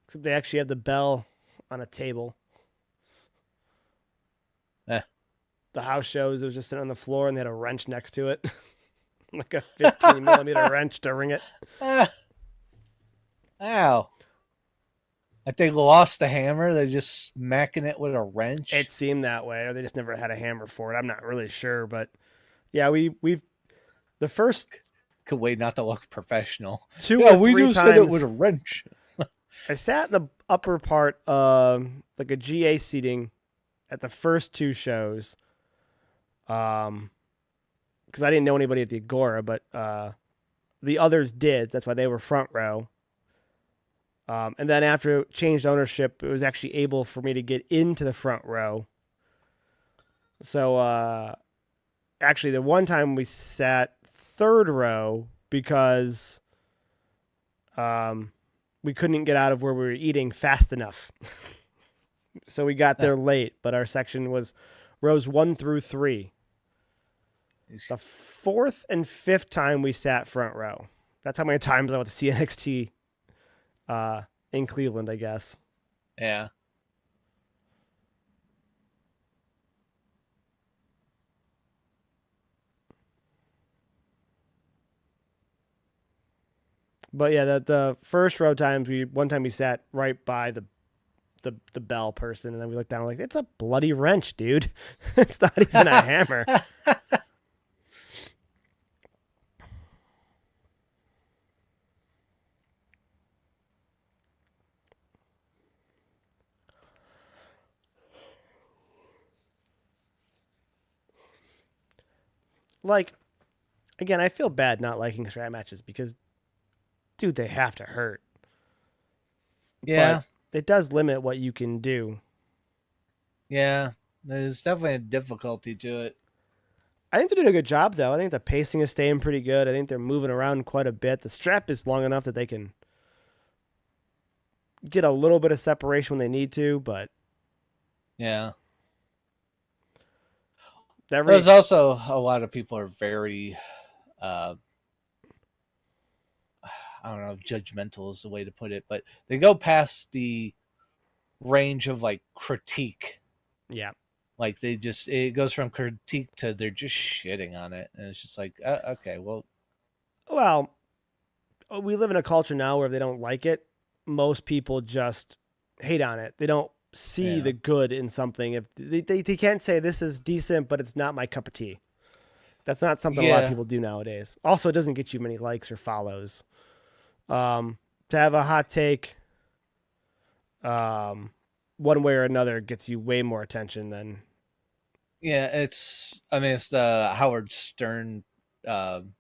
Except they actually have the bell on a table. The house shows, it was just sitting on the floor and they had a wrench next to it. Like a 15 millimeter wrench to ring it.
Ow. Like they lost the hammer, they're just smacking it with a wrench.
It seemed that way, or they just never had a hammer for it. I'm not really sure, but yeah, we've the first
could wait not to look professional.
Two or
we
three
just
times
hit it with a wrench.
I sat in the upper part of like a GA seating at the first two shows. Because I didn't know anybody at the Agora, but the others did. That's why they were front row. And then after it changed ownership, it was actually able for me to get into the front row. So actually, the one time we sat third row because we couldn't get out of where we were eating fast enough. So we got there late, but our section was rows 1 through 3. The fourth and fifth time we sat front row. That's how many times I went to see NXT in Cleveland, I guess.
Yeah.
But yeah, the first row times one time we sat right by the bell person, and then we looked down and we're like, it's a bloody wrench, dude. It's not even a hammer. Like, again, I feel bad not liking strap matches because, dude, they have to hurt.
Yeah.
But it does limit what you can do.
Yeah. There's definitely a difficulty to it.
I think they're doing a good job, though. I think the pacing is staying pretty good. I think they're moving around quite a bit. The strap is long enough that they can get a little bit of separation when they need to, but
yeah.
Every...
There's also a lot of people are very, I don't know, judgmental is the way to put it, but they go past the range of like critique.
Yeah.
Like it goes from critique to they're just shitting on it. And it's just like, okay, well,
we live in a culture now where if they don't like it, most people just hate on it. They don't see
Yeah.
the good in something. If they can't say this is decent, but it's not my cup of tea. That's not something a lot of
Yeah.
people do nowadays. Also, it doesn't get you many likes or follows. To have a hot take, um, one way or another, gets you way more attention than.
Yeah, I mean, it's the Howard Stern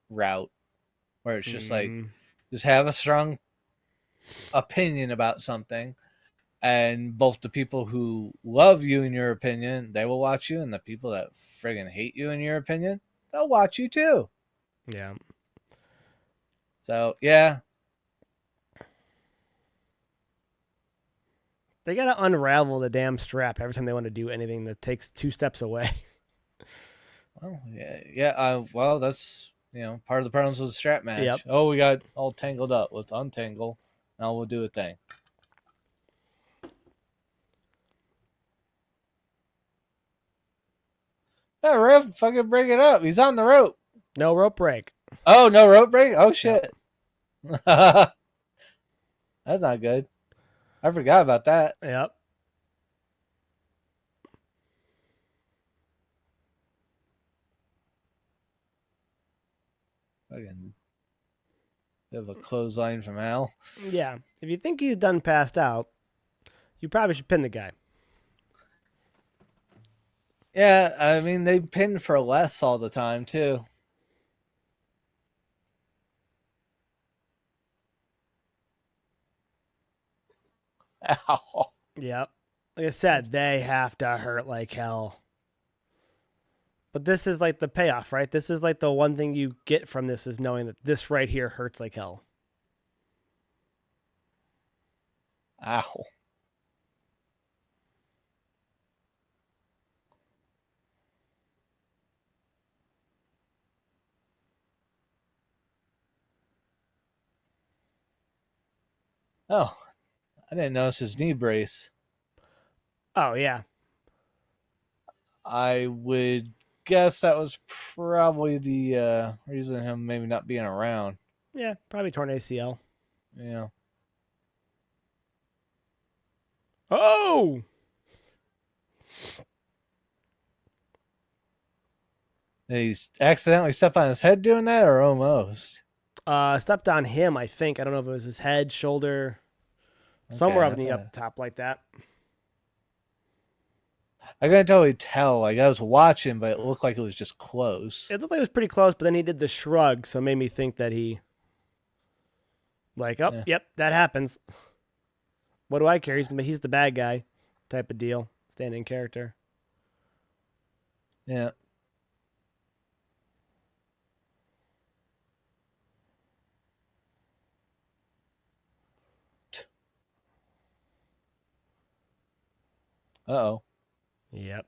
route where it's just like,
Mm,
just have a strong opinion about something, and both the people who love you and your opinion, they will watch you, and the people that friggin' hate you and your opinion, they'll watch you too.
yeah,
So yeah,
they gotta unravel the damn strap every time they want to do anything that takes 2 steps away.
well, yeah. Well, that's part of the problems with the strap
Yep.
match. Oh, we got all tangled up. Let's untangle. Now we'll do a thing. Yeah, ref, fucking bring it up. He's on the rope.
No rope break.
Oh, no rope break. Oh
Yep.
shit. That's not good. I forgot about that.
Yep.
Fucking have a clothesline from Al.
Yeah. If you think he's done passed out, you probably should pin the guy.
Yeah, I mean they pin for less all the time too. Ow.
Yep. Like I said, they have to hurt like hell. But this is like the payoff, right? This is like the one thing you get from this is knowing that this right here hurts like hell.
Ow. Oh, I didn't notice his knee brace.
Oh yeah.
I would guess that was probably the reason him maybe not being around.
Yeah, probably torn ACL.
Yeah.
Oh!
Did he accidentally step on his head doing that, or almost?
Stepped on him, I think. I don't know if it was his head, shoulder, somewhere
Okay,
up in the up top like that.
I couldn't totally tell. Like I was watching, but it looked like it was just close.
It looked like it was pretty close, but then he did the shrug, so it made me think that he like, oh,
Yeah.
yep, that happens. What do I care? He's the bad guy type of deal. Standing character.
Yeah. Uh-oh.
Yep.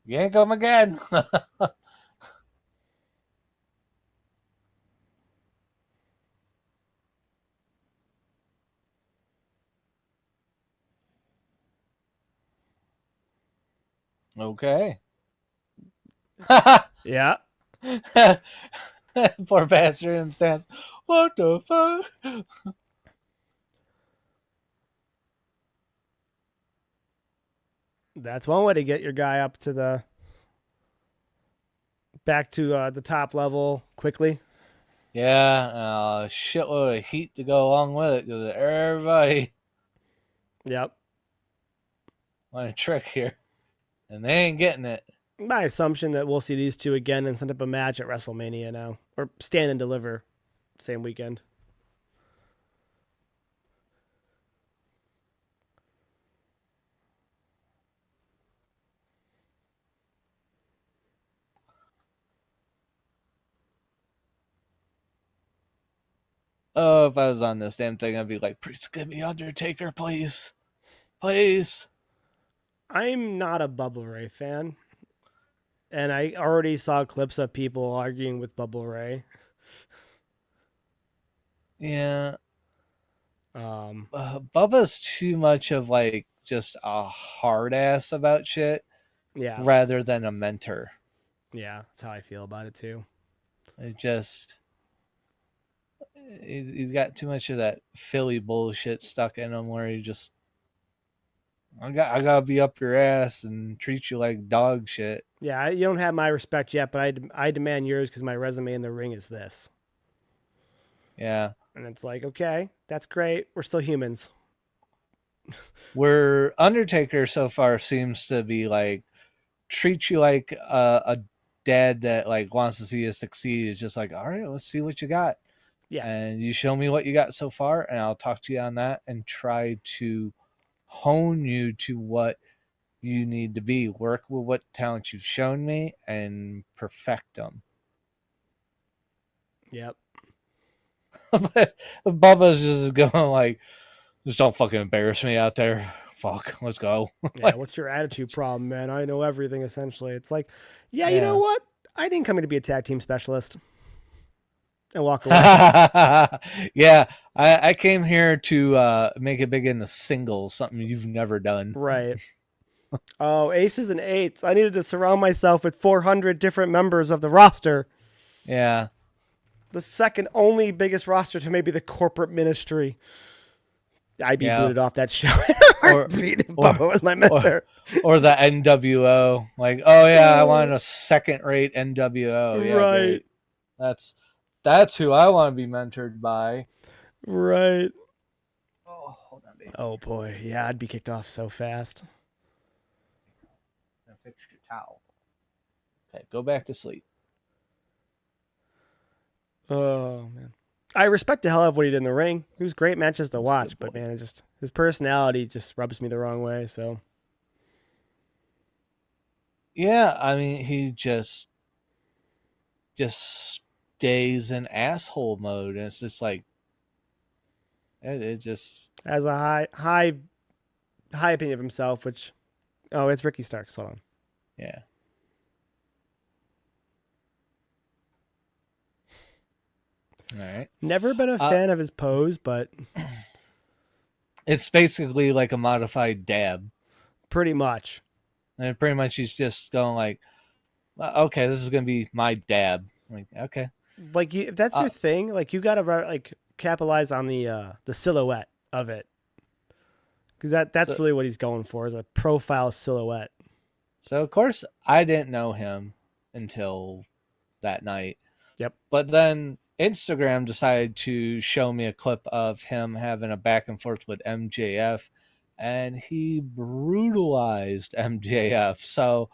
Yank him again. Okay.
Yeah.
Poor bastard in the stands. What the fuck?
That's one way to get your guy up to the back to the top level quickly.
Yeah, shitload of heat to go along with it because everybody
Yep.
on a trick here, and they ain't getting it.
My assumption that we'll see these two again and set up a match at WrestleMania now, or stand and deliver, same weekend.
Oh, if I was on this damn thing, I'd be like, please give me Undertaker, please. Please.
I'm not a Bubba Ray fan, and I already saw clips of people arguing with Bubba Ray.
Yeah.
Um,
Bubba's too much of like just a hard ass about shit
yeah,
rather than a mentor.
yeah, that's how I feel about it too.
It just he's got too much of that Philly bullshit stuck in him, where he just I gotta be up your ass and treat you like dog shit.
Yeah, you don't have my respect yet, but I demand yours because my resume in the ring is this.
Yeah,
And it's like, okay, that's great. We're still humans.
where Undertaker so far seems to be like treat you like a dad that like wants to see you succeed. It's just like, all right, let's see what you got,
Yeah,
and you show me what you got so far, and I'll talk to you on that and try to hone you to what you need to be. Work with what talents you've shown me and perfect them.
yep.
But Bubba's just going like, just don't fucking embarrass me out there. Fuck, let's go.
Yeah,
Like,
what's your attitude problem, man? I know everything essentially. It's like, yeah, you know
yeah.
what? I didn't come here to be a tag team specialist and walk away.
Yeah, I came here to make it big in the singles, something you've never done.
Right. Oh, aces and eights. I needed to surround myself with 400 different members of the roster.
Yeah,
The second only biggest roster to maybe the corporate ministry. I'd be
yeah,
booted off that show.
or
If
or
Bubba was my
or
mentor.
or the NWO. Like, oh yeah, I wanted a second-rate NWO. Yeah,
Right.
great. That's that's who I want to be mentored by.
Right.
Oh, hold on, baby.
Oh boy. Yeah, I'd be kicked off so fast.
Now fix your towel. Okay, go back to sleep.
Oh man. I respect the hell out of what he did in the ring. It was great matches to
That's a
watch,
good
but
boy.
man, it just his personality just rubs me the wrong way. So
Yeah, I mean, he just stays in asshole mode, and it's just like it just
has a high opinion of himself, which it's Ricky Starks. Hold on.
yeah. All right.
Never been a
Uh,
fan of his pose, but
it's basically like a modified dab,
pretty much.
and pretty much he's just going like, okay, this is gonna be my dab. Like, okay,
Like if that's
uh,
your thing, like you gotta like capitalize on the silhouette of it, because that's
so,
really what he's going for is a profile silhouette.
so of course I didn't know him until that night.
Yep.
But then Instagram decided to show me a clip of him having a back and forth with MJF, and he brutalized MJF. So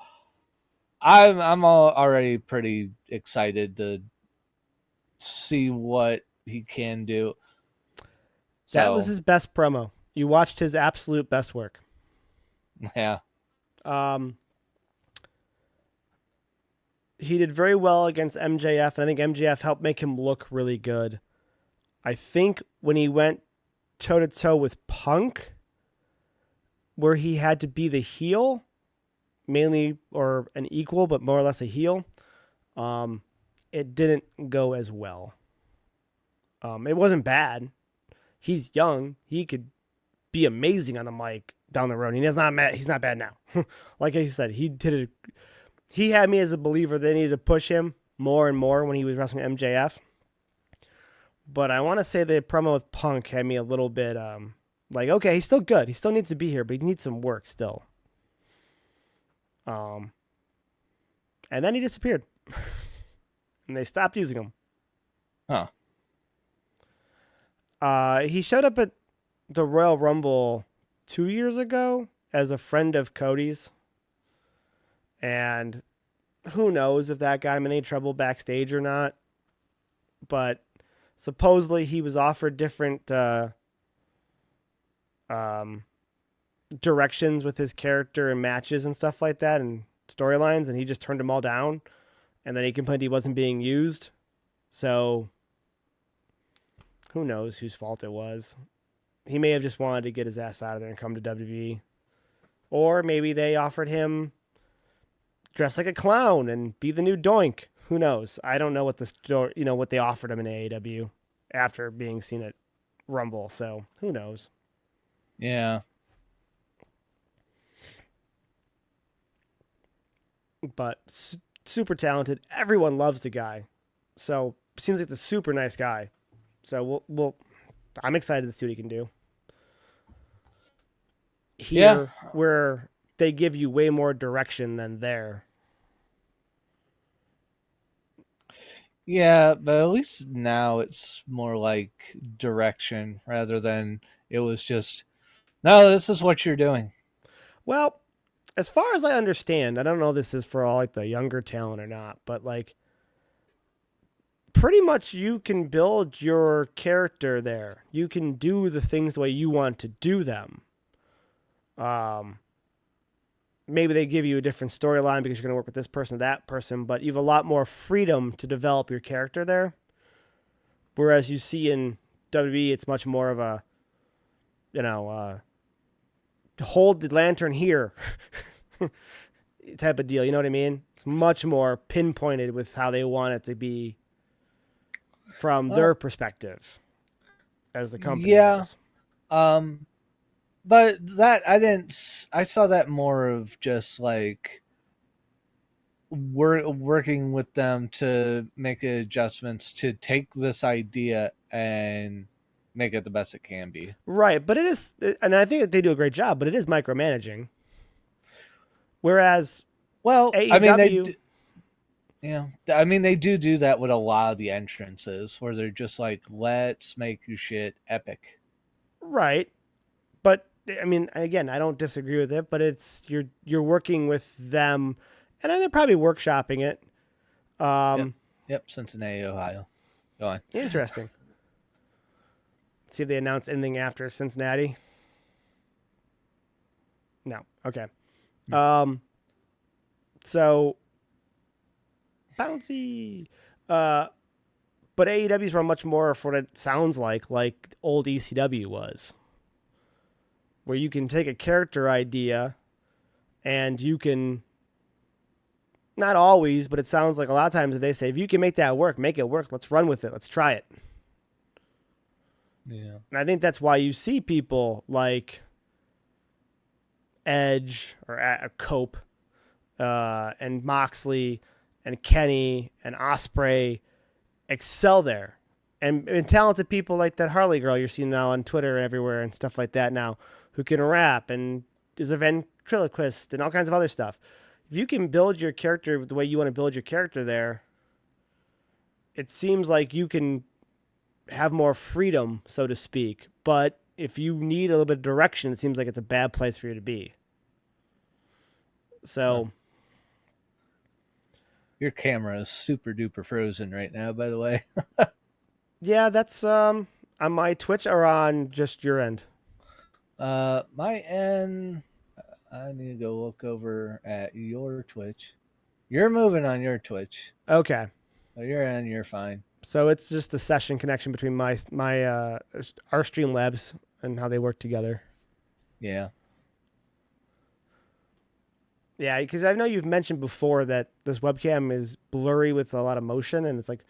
I'm already pretty excited to see what he can do.
That was
So
his best promo. You watched his absolute best work.
yeah,
Um, he did very well against MJF, and I think MJF helped make him look really good. I think when he went toe to toe with Punk, where he had to be the heel, mainly or an equal, but more or less a heel, um, it didn't go as well. It wasn't bad. He's young. He could be amazing on the mic down the road. He's not bad now. Like I said, he had me as a believer they needed to push him more and more when he was wrestling MJF. But I want to say the promo with Punk had me a little bit like, okay, he's still good. He still needs to be here, but he needs some work still. Um, and then he disappeared, and they stopped using him.
huh?
He showed up at the Royal Rumble 2 years ago as a friend of Cody's, and who knows if that got him in any trouble backstage or not. But supposedly he was offered different um, directions with his character and matches and stuff like that and storylines, and he just turned them all down. And then he complained he wasn't being used. So who knows whose fault it was. He may have just wanted to get his ass out of there and come to WWE. Or maybe they offered him dress like a clown and be the new Doink. Who knows? I don't know what the story, what they offered him in AAW after being seen at Rumble. So who knows?
Yeah,
But super talented. Everyone loves the guy. So seems like the super nice guy. So we'll I'm excited to see what he can do
Yeah,
here, where they give you way more direction than there.
yeah, but at least now it's more like direction rather than it was just no. This is what you're doing.
Well, as far as I understand, I don't know if this is for all like the younger talent or not, but like pretty much you can build your character there. You can do the things the way you want to do them. Um, Maybe they give you a different storyline because you're going to work with this person or that person, but you have a lot more freedom to develop your character there. Whereas you see in WWE, it's much more of a, you know, to hold the lantern here type of deal. You know what I mean? It's much more pinpointed with how they want it to be from their
Well,
perspective as the company
yeah,
goes.
um, but that I didn't. I saw that more of just like we're working with them to make adjustments to take this idea and make it the best it can be.
Right, but it is, and I think that they do a great job, but it is micromanaging. Whereas
Well, I mean
AEW,
yeah, I mean they do that with a lot of the entrances where they're just like, let's make your shit epic.
right, but I mean, again, I don't disagree with it, but it's you're working with them, and they're probably workshopping it.
Yep,
Um,
yep, Cincinnati, Ohio. Go on.
Interesting. See if they announce anything after Cincinnati. No. Okay. Um. So bouncy. Uh. But AEW's run much more for what it sounds like old ECW was, where you can take a character idea and you can, not always, but it sounds like a lot of times they say, if you can make that work, make it work. Let's run with it. Let's try it.
Yeah.
And I think that's why you see people like Edge or Cope and Moxley and Kenny and Osprey excel there. And talented people like that Harley girl you're seeing now on Twitter and everywhere and stuff like that now, who can rap and is a ventriloquist and all kinds of other stuff. If you can build your character the way you want to build your character there, it seems like you can have more freedom, so to speak. But if you need a little bit of direction, it seems like it's a bad place for you to be.
Huh.
So,
Your camera is super duper frozen right now, by the way.
yeah, that's on my Twitch or on just your end.
My end, I need to go look over at your Twitch. You're moving on your Twitch.
Okay.
On your end, you're fine.
So it's just a session connection between my our Streamlabs and how they work together.
Yeah.
Yeah, because I know you've mentioned before that this webcam is blurry with a lot of motion, and it's like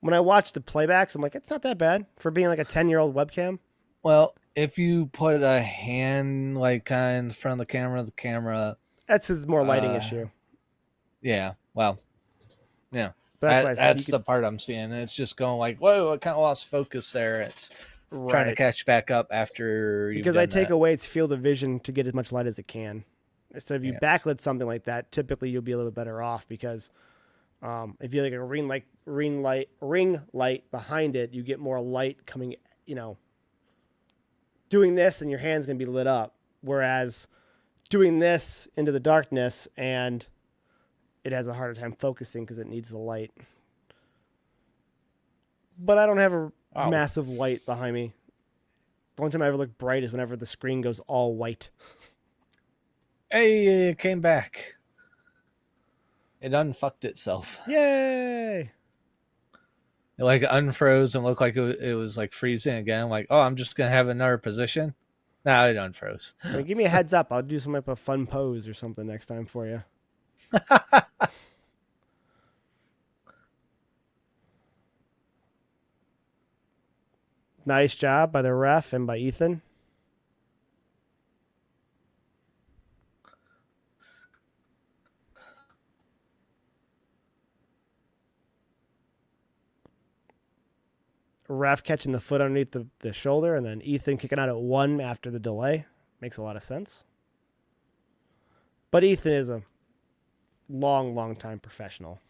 when I watch the playbacks, I'm like, it's not that bad for being like a 10-year-old webcam.
Well, if you put a hand like kind of in front of the camera,
That's his more lighting
uh,
issue.
yeah. Well, yeah.
But that's why I said you
That's
could
the part I'm seeing. It's just going like, whoa, I kind of lost focus there. It's trying to
right
catch back up after you've
because I
done
take
that.
away its field of vision to get as much light as it can. So if you
Yeah.
backlit something like that, typically you'll be a little bit better off because if you like a ring light behind it, you get more light coming. You know, doing this and your hand's gonna be lit up. Whereas doing this into the darkness and it has a harder time focusing because it needs the light. But I don't have a
Oh,
massive light behind me. The only time I ever look bright is whenever the screen goes all white.
hey, it came back. It unfucked itself.
Yay!
It like unfroze and looked like it was like freezing again. I'm like, oh, I'm just gonna have another position. No, it unfroze.
I mean, give me a heads up. I'll do some type of fun pose or something next time for you. Nice job by the ref and by Ethan. ref catching the foot underneath the shoulder, and then Ethan kicking out at 1 after the delay. Makes a lot of sense. But Ethan is a long time professional.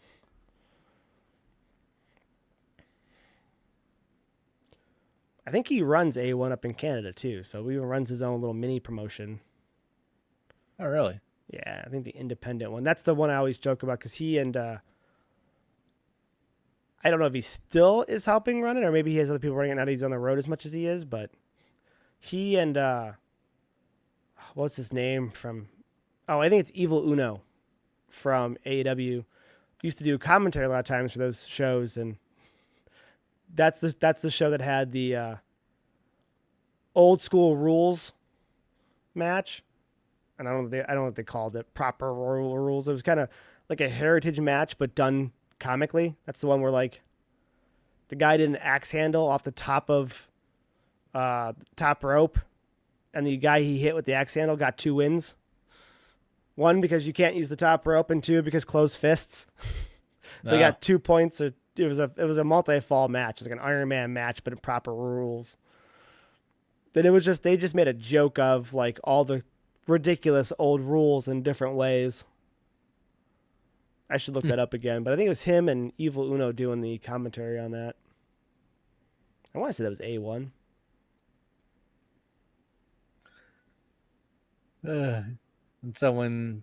I think he runs A1 up in Canada too, so he even runs his own little mini promotion.
Oh, really?
Yeah, I think the independent one. That's the one I always joke about because he and I don't know if he still is helping run it or maybe he has other people running it now that he's on the road as much as he is, but he and what's his name from? Oh, I think it's Evil Uno from AEW. Used to do commentary a lot of times for those shows, and that's the show that had the old school rules match. And I don't know what they called it, proper rules. It was kind of like a heritage match, but done comically. That's the one where like the guy did an axe handle off the top of top rope, and the guy he hit with the axe handle got 2 wins. 1 because you can't use the top rope, and 2 because closed fists. So he got 2 points. It was a multi-fall match. It was like an Iron Man match, but in proper rules. Then it was they just made a joke of like all the ridiculous old rules in different ways. I should look that up again, but I think it was him and Evil Uno doing the commentary on that. I want to say that was A1.
Did someone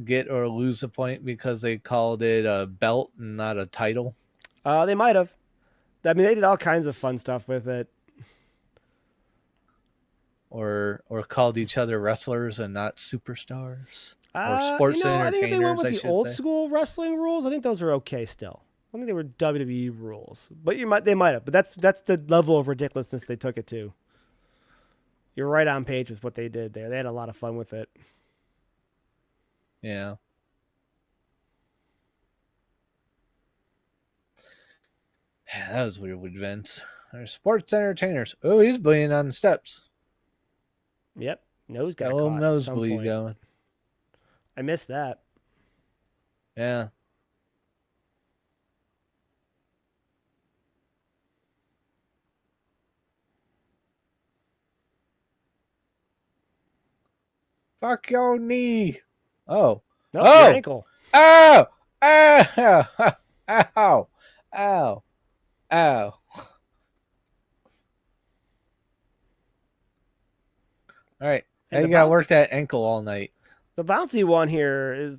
get or lose a point because they called it a belt and not a title?
They might have. I mean, they did all kinds of fun stuff with it.
Or called each other wrestlers and not superstars? Or sports entertainers,
I think if they went with the old
say.
school wrestling rules, I think those are okay still. I think they were WWE rules, but they might have. But that's the level of ridiculousness they took it to. You're right on page with what they did there. They had a lot of fun with it.
Yeah. Yeah, that was weird with Vince. There's sports entertainers. Oh, he's bleeding on the steps.
Yep. Nose got
Got a little
caught
nosebleed going.
I missed that.
Yeah. Fuck your knee. Oh.
Nope, your ankle.
Oh! Ow! Ow! Ow! Ow! All right. Now you gotta work that ankle all night.
The bouncy one here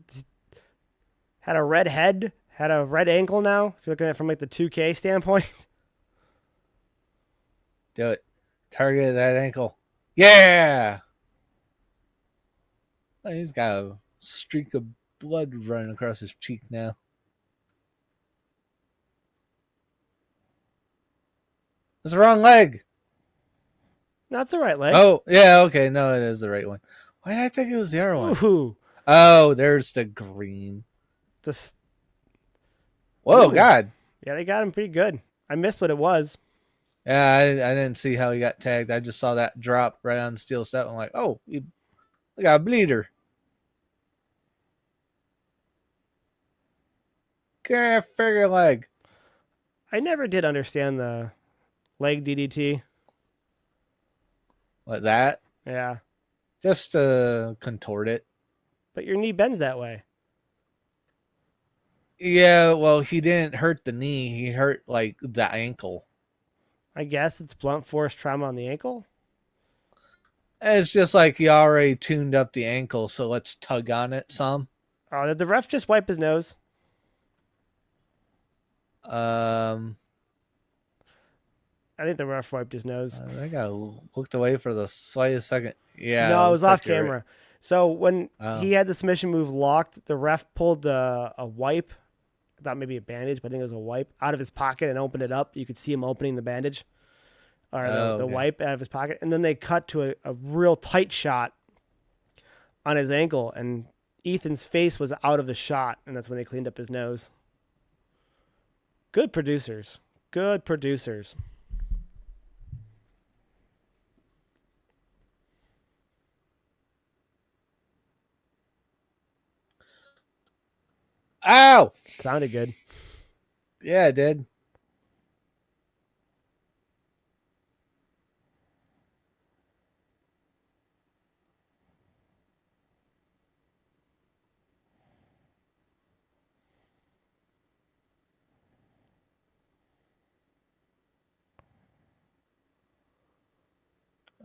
had a red head, had a red ankle now. If you're looking at it from like the 2K standpoint.
Do it. Target that ankle. Yeah! Oh, he's got a streak of blood running across his cheek now. That's the wrong leg.
No, that's the right leg.
Oh, yeah, okay. No, it is the right one. Why did I think it was the other one?
Ooh.
Oh, there's the green. Whoa, God.
Yeah, they got him pretty good. I missed what it was.
Yeah, I didn't see how he got tagged. I just saw that drop right on the steel step. I'm like, oh, we got a bleeder. Can't figure leg.
I never did understand the leg DDT.
What, that?
Yeah.
Just to contort it.
But your knee bends that way.
Yeah, well, he didn't hurt the knee. He hurt, like, the ankle.
I guess it's blunt force trauma on the ankle.
It's just like he already tuned up the ankle, so let's tug on it some.
Oh, did the ref just wipe his nose?
I
think the ref wiped his nose.
I think I looked away for the slightest second. Yeah.
No, it was off camera.
Right.
So when he had the submission move locked, the ref pulled a wipe. I thought maybe a bandage, but I think it was a wipe out of his pocket and opened it up. You could see him opening the bandage or the wipe out of his pocket. And then they cut to a real tight shot on his ankle, and Ethan's face was out of the shot, and that's when they cleaned up his nose. Good producers. Good producers.
Ow!
Sounded good.
Yeah, it did.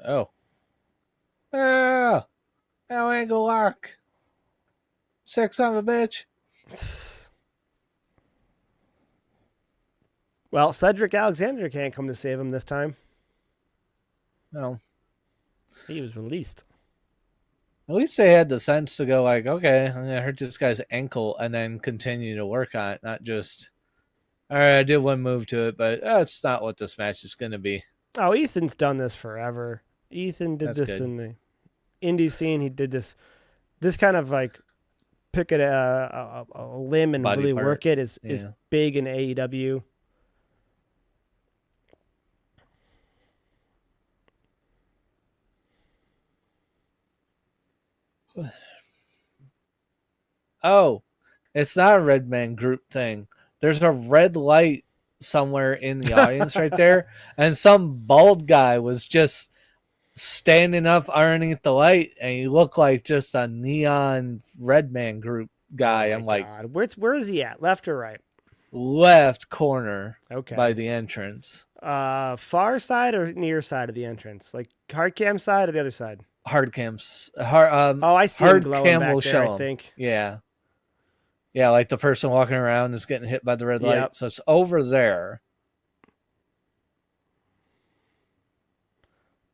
Oh. Ah! Now angle lock. Sick son of a bitch.
Well, Cedric Alexander can't come to save him this time.
No.
He was released.
At least they had the sense to go like, okay, I'm gonna hurt this guy's ankle and then continue to work on it, not just, all right, I did one move to it, but that's not what this match is gonna be.
Oh, Ethan's done this forever. Ethan did
That's
this
good.
in the indie scene. He did this kind of like pick a limb and
Body
really
part.
work it is
Yeah.
big in AEW.
Oh, it's not a red man group thing. There's a red light somewhere in the audience right there, and some bald guy was just standing up underneath the light, and he looked like just a neon red man group guy.
Oh my
I'm like,
god, where is he at? Left or right?
left corner by
Okay.
the entrance.
Far side or near side of the entrance? Like hard cam side or the other side? Oh, I see him
Hard
glowing
cam
back
will
there, I
show him.
think.
Yeah. Yeah, like the person walking around is getting hit by the red light.
Yep.
So it's over there.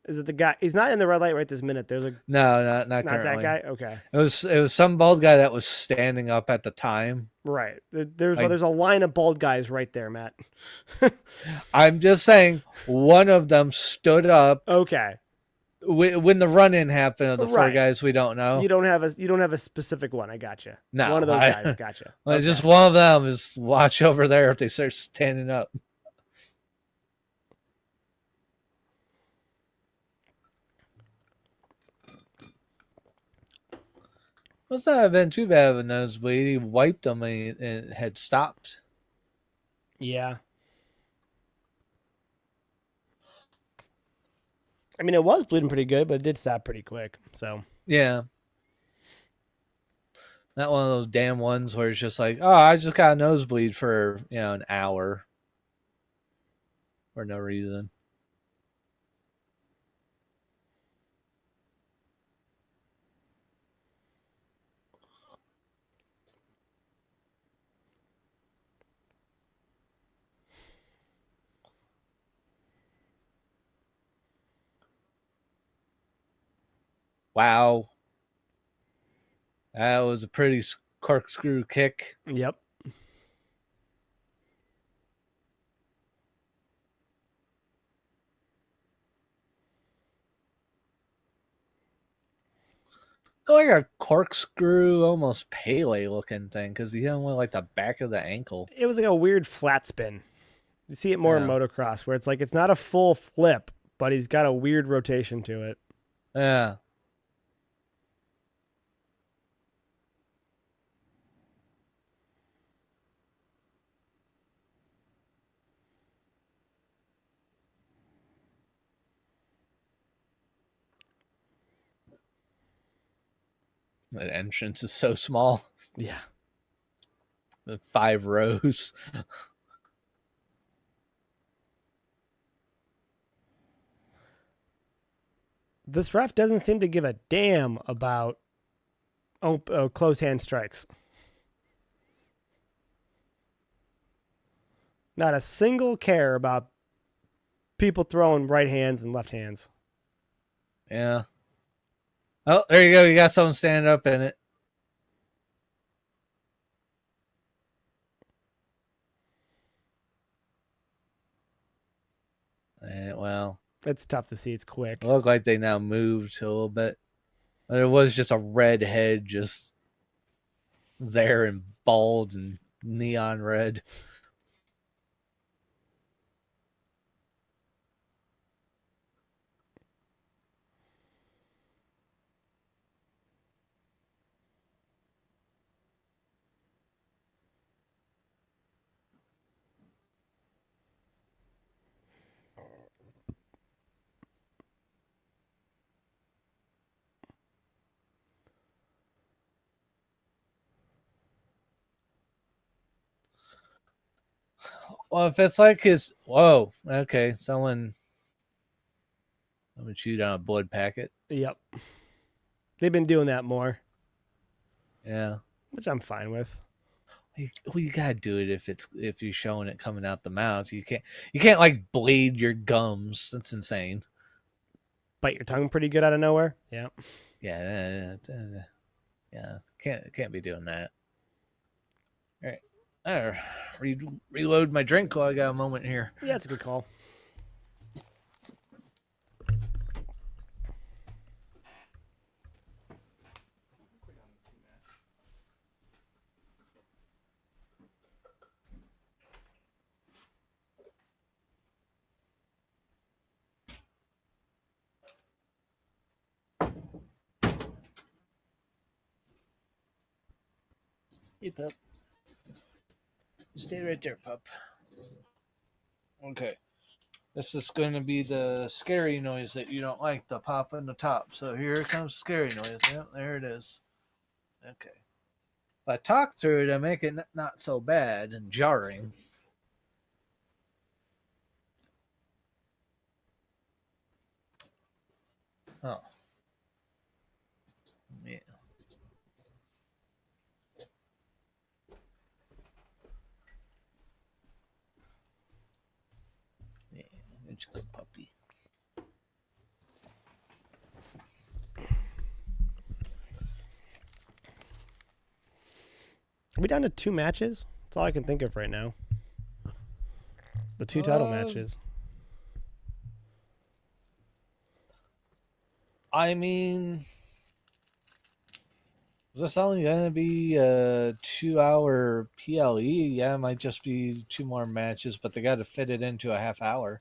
Is it the guy? He's not in the red light right this minute. There's a
No, not
not
currently.
that guy. Okay.
It was some bald guy that was standing up at the time.
Right. There's
Like,
there's a line of bald guys right there, Matt.
I'm just saying, one of them stood up
Okay.
when the run-in happened of the four
Right.
guys we don't know.
You don't have a specific one. I gotcha.
No,
One of those guys. Gotcha. Okay.
Just one of them is watch over there if they start standing up. Must not have been too bad of a nosebleed. He wiped them and it had stopped.
Yeah. I mean, it was bleeding pretty good, but it did stop pretty quick. So
Yeah. Not one of those damn ones where it's just like, oh, I just got a nosebleed for, an hour for no reason. Wow. That was a pretty corkscrew kick.
yep.
Like a corkscrew, almost Pele looking thing because he had one like the back of the ankle.
It was like a weird flat spin. You see it more in
Yeah.
motocross, where it's like it's not a full flip, but he's got a weird rotation to it.
Yeah. That entrance is so small.
Yeah.
The 5 rows.
This ref doesn't seem to give a damn about close hand strikes. Not a single care about people throwing right hands and left hands.
Yeah. Oh, there you go. You got someone standing up in it. Well,
It's tough to see. It's quick.
it looked like they now moved a little bit. But it was just a red head just there and bald and neon red. Well, if it's like his. Whoa. Okay. Someone. I'm gonna chew down a blood packet.
Yep. They've been doing that more,
Yeah.
which I'm fine with.
Well, you gotta do it if you're showing it coming out the mouth. You can't like bleed your gums. That's insane.
Bite your tongue pretty good out of nowhere. Yeah.
Yeah. Can't be doing that. All right. Reload my drink while I got a moment here.
Yeah, it's a good call.
Hey, pup. Stay right there, pup. Okay. This is going to be the scary noise that you don't like, the pop in the top. So here comes scary noise. Yep, there it is. Okay. If I talk through it, I make it not so bad and jarring. Oh. Yeah. Yeah. It's a good puppy.
Are we down to 2 matches? That's all I can think of right now. The 2 title matches.
I mean, is this only going to be a 2-hour PLE? Yeah, it might just be 2 more matches, but they got to fit it into a half hour.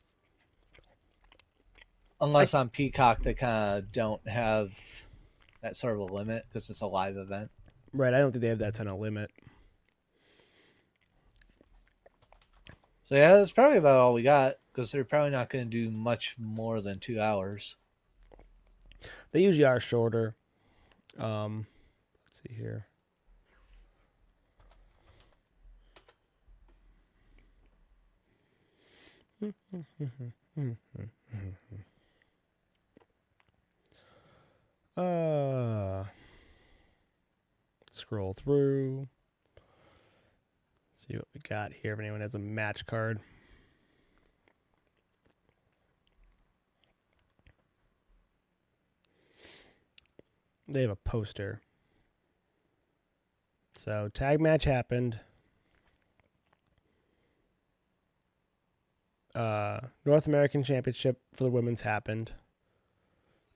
Unless on Peacock, they kind of don't have that sort of a limit because it's a live event.
Right, I don't think they have that kind of limit.
So yeah, that's probably about all we got because they're probably not going to do much more than 2 hours.
They usually are shorter. Let's see here. Scroll through. See what we got here. If anyone has a match card. They have a poster. So tag match happened. North American Championship for the women's happened.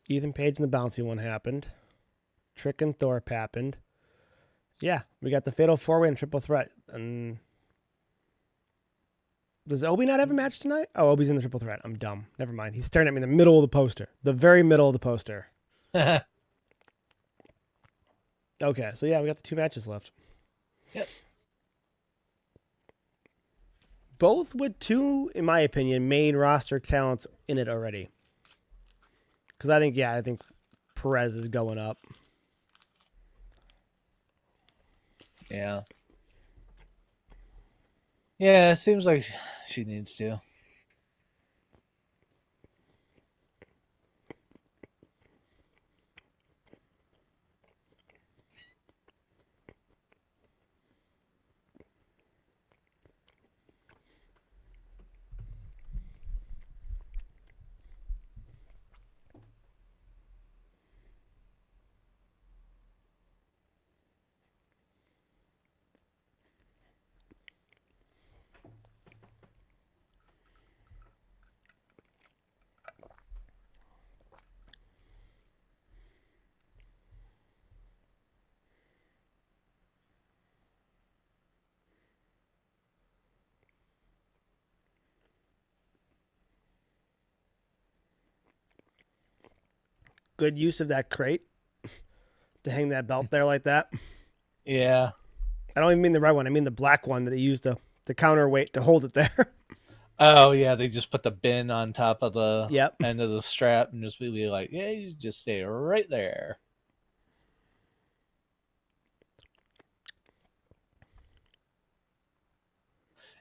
Ethan Page and the bouncy one happened. Trick and Thorpe happened. Yeah, we got the Fatal 4-Way and Triple Threat. And does Obi not have a match tonight? Oh, Obi's in the Triple Threat. I'm dumb. Never mind. He's staring at me in the middle of the poster. The very middle of the poster. Okay, so yeah, we got the 2 matches left.
Yep.
Both with 2, in my opinion, main roster talents in it already. Because I think Perez is going up.
Yeah. Yeah, it seems like she needs to.
Good use of that crate to hang that belt there like that.
Yeah.
I don't even mean the red one. I mean the black one that they used to counterweight to hold it there.
Oh yeah, they just put the bin on top of the
Yep.
end of the strap and just be like, yeah, you just stay right there.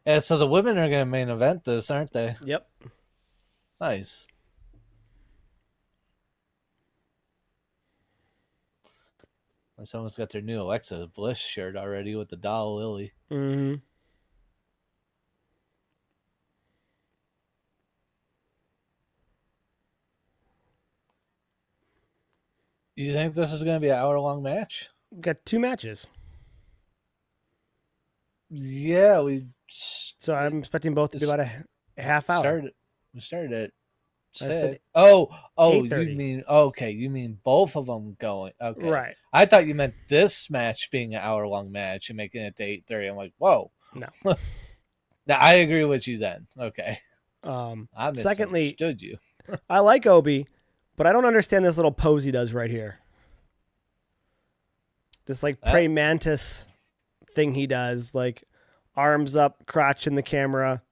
Yeah, so the women are going to main event this, aren't they?
Yep.
Nice. Someone's got their new Alexa Bliss shirt already with the doll Lily.
Mm-hmm.
You think this is going to be an hour-long match?
We've got 2 matches.
Yeah,
So I'm expecting both to be about a half hour.
We started at
I said
6. Oh, you
8:30.
mean okay? You mean both of them going? Okay,
Right.
I thought you meant this match being an hour-long match and making it to 8:30. I'm like, whoa.
No.
Now I agree with you then. Okay, I
Secondly,
misunderstood you.
I like Obi, but I don't understand this little pose he does right here. This like praying mantis thing he does, like arms up, crotch in the camera.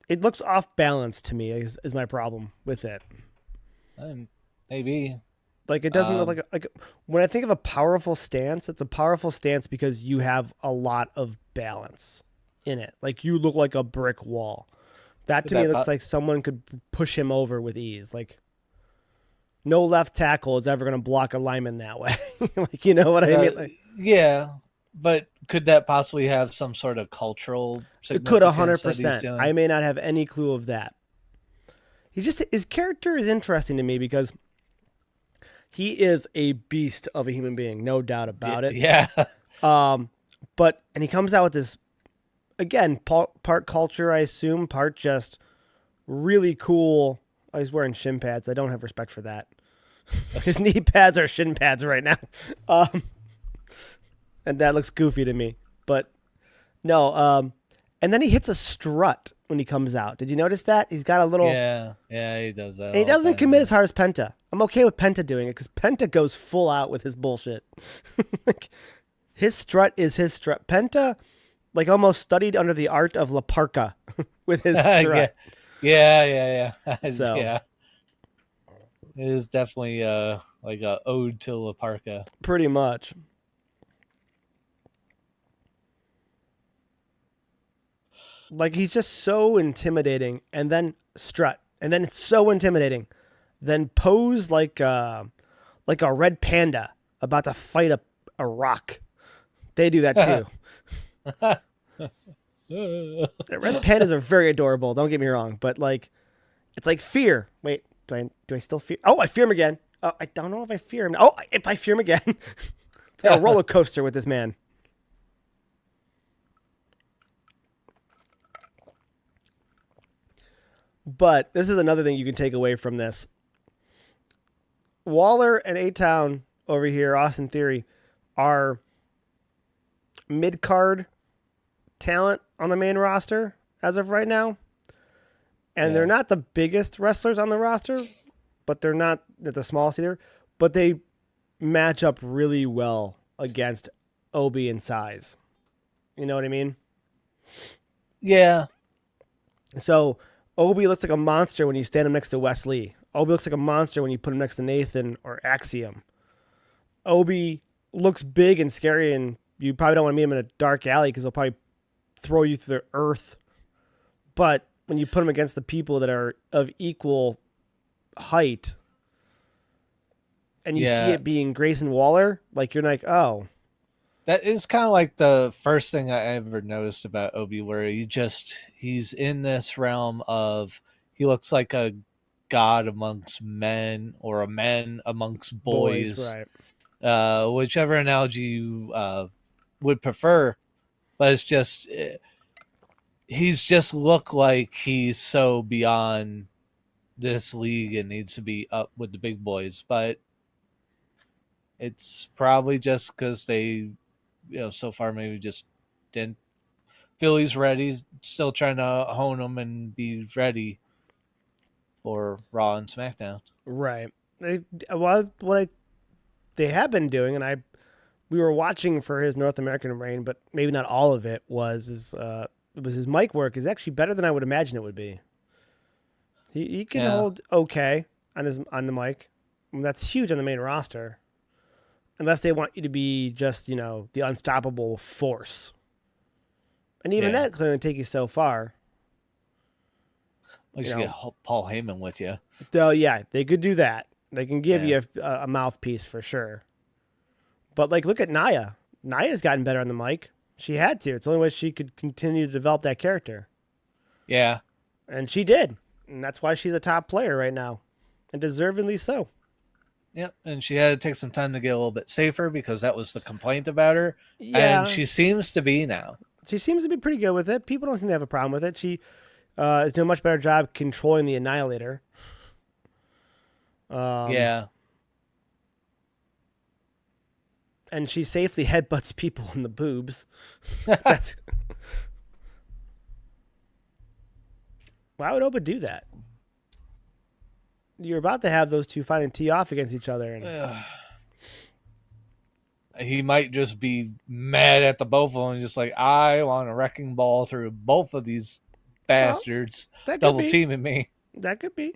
It looks off balance to me. Is my problem with it.
Maybe.
Like it doesn't look like when I think of a powerful stance, it's a powerful stance because you have a lot of balance in it. Like you look like a brick wall. That to me looks like someone could push him over with ease. Like no left tackle is ever going to block a lineman that way. Like you know what I mean? Like,
yeah, but could that possibly have some sort of cultural
it could
significance
100%. I may not have any clue of that. His character is interesting to me because he is a beast of a human being, no doubt about it.
Yeah.
But he comes out with this, again, part culture, I assume, part just really cool. Oh, he's wearing shin pads. I don't have respect for that. His knee pads are shin pads right now. And that looks goofy to me. But no, and then he hits a strut when he comes out. Did you notice that? He's got a little...
Yeah, he does that.
And he doesn't commit as hard as Penta. I'm okay with Penta doing it because Penta goes full out with his bullshit. Like, his strut is his strut. Penta, like, almost studied under the art of La Parka with his strut.
Yeah.
So.
Yeah. It is definitely like a ode to La Parka.
Pretty much. Like, he's just so intimidating, and then strut, and then it's so intimidating. Then pose like a red panda about to fight a rock. They do that too. The red pandas are very adorable. Don't get me wrong, but like, it's like fear. Wait, do I still fear? Oh, I fear him again. I don't know if I fear him. Oh, if I fear him again, it's like a roller coaster with this man. But this is another thing you can take away from this. Waller and A-Town over here, Austin Theory, are mid-card talent on the main roster as of right now. And they're not the biggest wrestlers on the roster, but they're not the smallest either. But they match up really well against Obi in size. You know what I mean?
Yeah.
So Obi looks like a monster when you stand him next to Wesley. Obi looks like a monster when you put him next to Nathan or Axiom. Obi looks big and scary, and you probably don't want to meet him in a dark alley because he'll probably throw you through the earth. But when you put him against the people that are of equal height, and you see it being Grayson Waller, like you're like, oh.
That is kind of like the first thing I ever noticed about Obi, where he's in this realm of he looks like a god amongst men or a man amongst boys,
right?
Whichever analogy you would prefer, but it's just he's just look like he's so beyond this league and needs to be up with the big boys, but it's probably just because they, so far maybe just didn't feel he's ready. Still trying to hone him and be ready for Raw and SmackDown.
Right. They have been doing, and we were watching for his North American reign, but maybe not all of it was his mic work is actually better than I would imagine it would be. He can hold okay on the mic. I mean, that's huge on the main roster. Unless they want you to be just, the unstoppable force. And even that can only take you so far.
You should get Paul Heyman with you.
So, yeah, they could do that. They can give
Yeah.
you a mouthpiece for sure. But like, look at Naya. Naya's gotten better on the mic. She had to. It's the only way she could continue to develop that character,
Yeah.
and she did. And that's why she's a top player right now, and deservedly so.
Yep. And she had to take some time to get a little bit safer because that was the complaint about her. And
Yeah,
she seems to be now.
she seems to be pretty good with it. People don't seem to have a problem with it. She is doing a much better job controlling the Annihilator. Um,
Yeah.
and she safely headbutts people in the boobs. That's why would Oba do that? You're about to have those two fighting tee off against each other, and
He might just be mad at the both of them, just like, I want a wrecking ball through both of these
well,
bastards
that could
double
be.
teaming me.
That could be.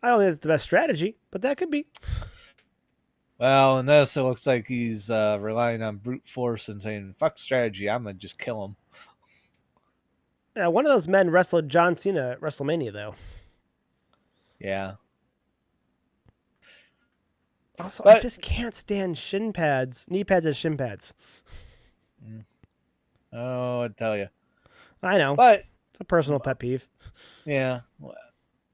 I don't think it's the best strategy, but that could be.
Well, in this, it looks like he's relying on brute force and saying, fuck strategy, I'm going to just kill him.
Yeah, one of those men wrestled John Cena at WrestleMania, though.
Yeah.
Also, I
But,
just can't stand shin pads, knee pads, and shin pads.
oh, I tell you.
I know.
But,
It's a personal pet peeve.
yeah.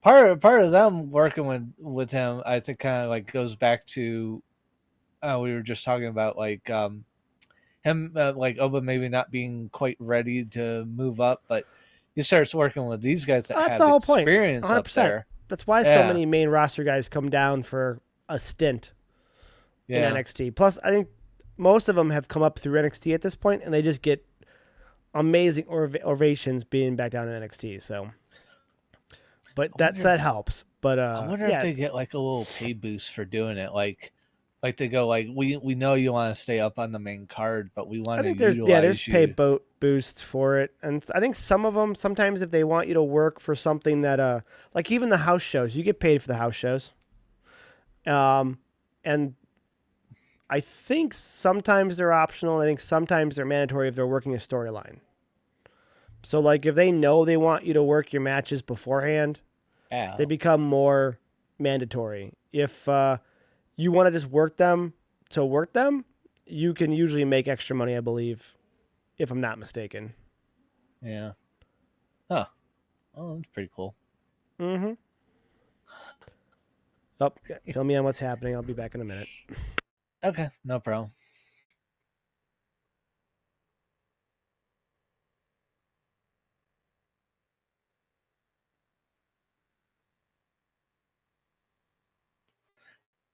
Part of them working with him, I think, kind of like goes back to we were just talking about like him like Oba maybe not being quite ready to move up, but he starts working with these guys that
Oh, that's
have
the whole point.
experience up
100%.
there.
That's why so
Yeah,
many main roster guys come down for a stint in
yeah.
NXT. Plus, I think most of them have come up through NXT at this point, and they just get amazing ovations being back down in NXT. So, but that helps. But
I wonder if
yeah,
they get like a little pay boost for doing it. Like they go like we know you want to stay up on the main card, but we
I
want to
think there's
utilize
pay
you.
boosts for it, and I think some of them sometimes if they want you to work for something that like even the house shows, you get paid for the house shows. And I think sometimes they're optional, and I think sometimes they're mandatory if they're working a storyline. So like if they know they want you to work your matches beforehand, they
Yeah,
become more mandatory. If you want to just work them, you can usually make extra money, I believe, if I'm not mistaken.
yeah. Huh. Oh, that's pretty cool.
Mm-hmm. Oh, fill me on what's happening. I'll be back in a minute.
Okay, no problem.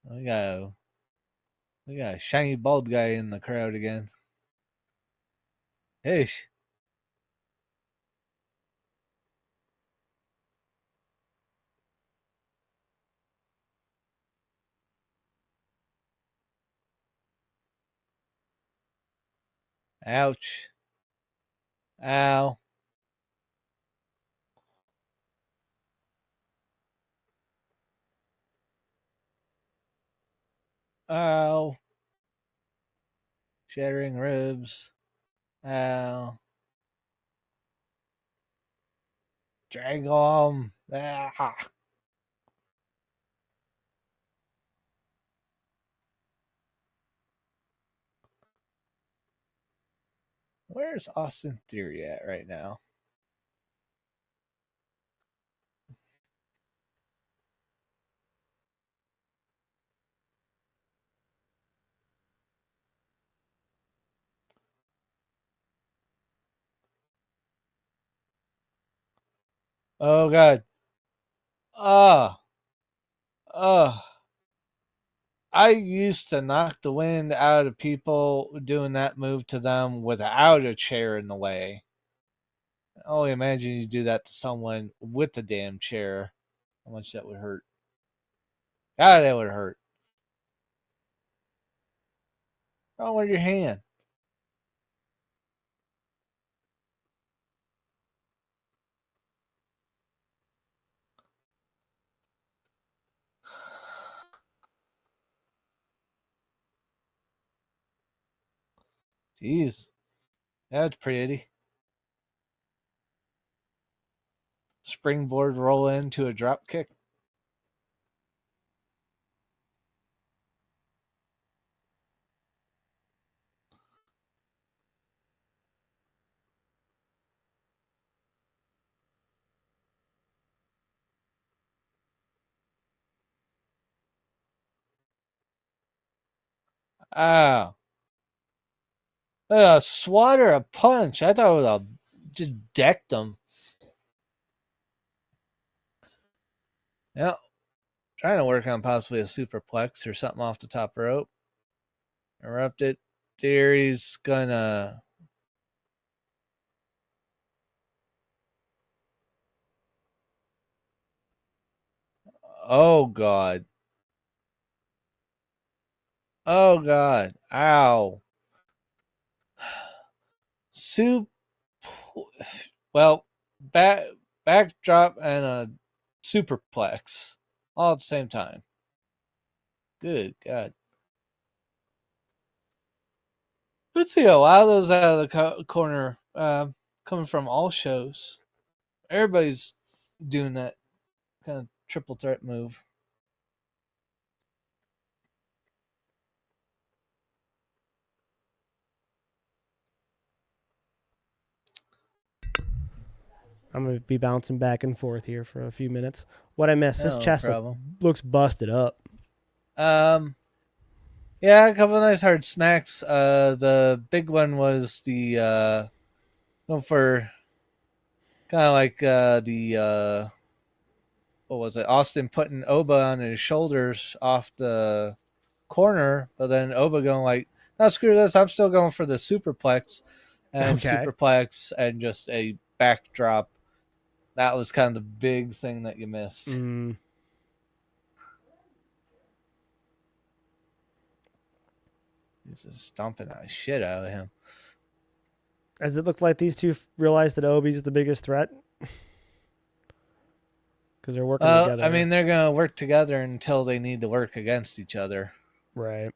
We got we got a shiny bald guy in the crowd again. Ish. Ouch. Ow. Ow. Shattering ribs. Ow. Drag on. Ah. Where's Austin Theory at right now? Oh god. Ah. Oh. I used to knock the wind out of people doing that move to them without a chair in the way. Oh, imagine you do that to someone with the damn chair. How much that would hurt. God, that would hurt. Oh, with your hand. Jeez. That's pretty. Springboard roll into a drop kick. Ow. A swat or a punch? I thought it would have just decked him. Yeah. Trying to work on possibly a superplex or something off the top rope. Erupted. Theory's gonna. Oh, God. Oh, God. Ow. Soup. Well, backdrop and a superplex all at the same time. Good God. Let's see a lot of those out of the corner coming from all shows. Everybody's doing that kind of triple threat move.
I'm gonna be bouncing back and forth here for a few minutes. What I missed? His
No
chest
problem.
looks busted up.
Yeah, a couple of nice hard smacks. The big one was the going for kind of like the what was it? Austin putting Oba on his shoulders off the corner, but then Oba going like, "No, screw this! I'm still going for the superplex," and
Okay.
superplex and just a backdrop. That was kind of the big thing that you missed. He's just stomping that shit out of him.
Does it look like these two realize that Obi's the biggest threat? Because they're working together.
I mean, they're gonna work together until they need to work against each other.
Right.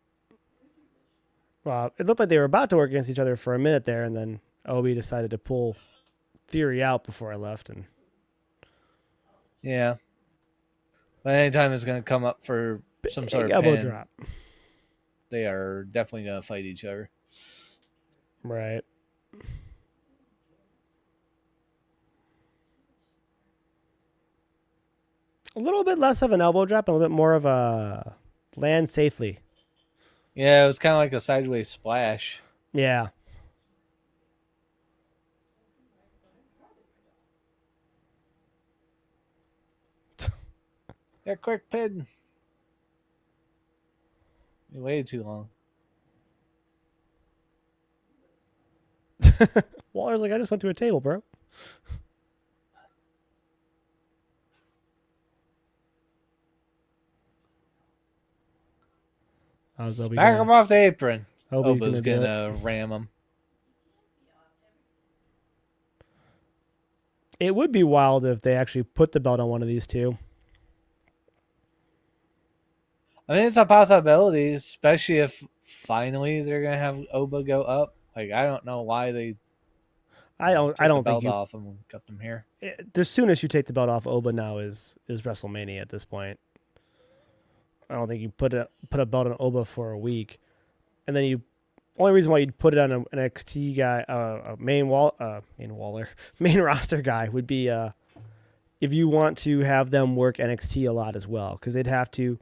Well, it looked like they were about to work against each other for a minute there, and then Obi decided to pull Theory out before I left. And
yeah, but anytime it's gonna come up for some sort of
elbow
pin,
drop.
they are definitely gonna fight each other.
Right. A little bit less of an elbow drop, and a little bit more of a land safely.
Yeah, it was kind of like a sideways splash.
Yeah.
Yeah, quick pin. You waited too long.
Waller's like, I just went through a table, bro. How's Obi
Smack him off the apron.
Obi's
Oba's
gonna
gonna ram him.
It would be wild if they actually put the belt on one of these two.
I mean, it's a possibility, especially if finally they're gonna have Oba go up. Like, I don't know why they.
I don't
the
think
belt
you.
off him and cut them here.
The soonest you take the belt off Oba now is WrestleMania at this point. I don't think you put a belt on Oba for a week, and then you. Only reason why you'd put it on an NXT guy, a main roster guy would be if you want to have them work NXT a lot as well, because they'd have to.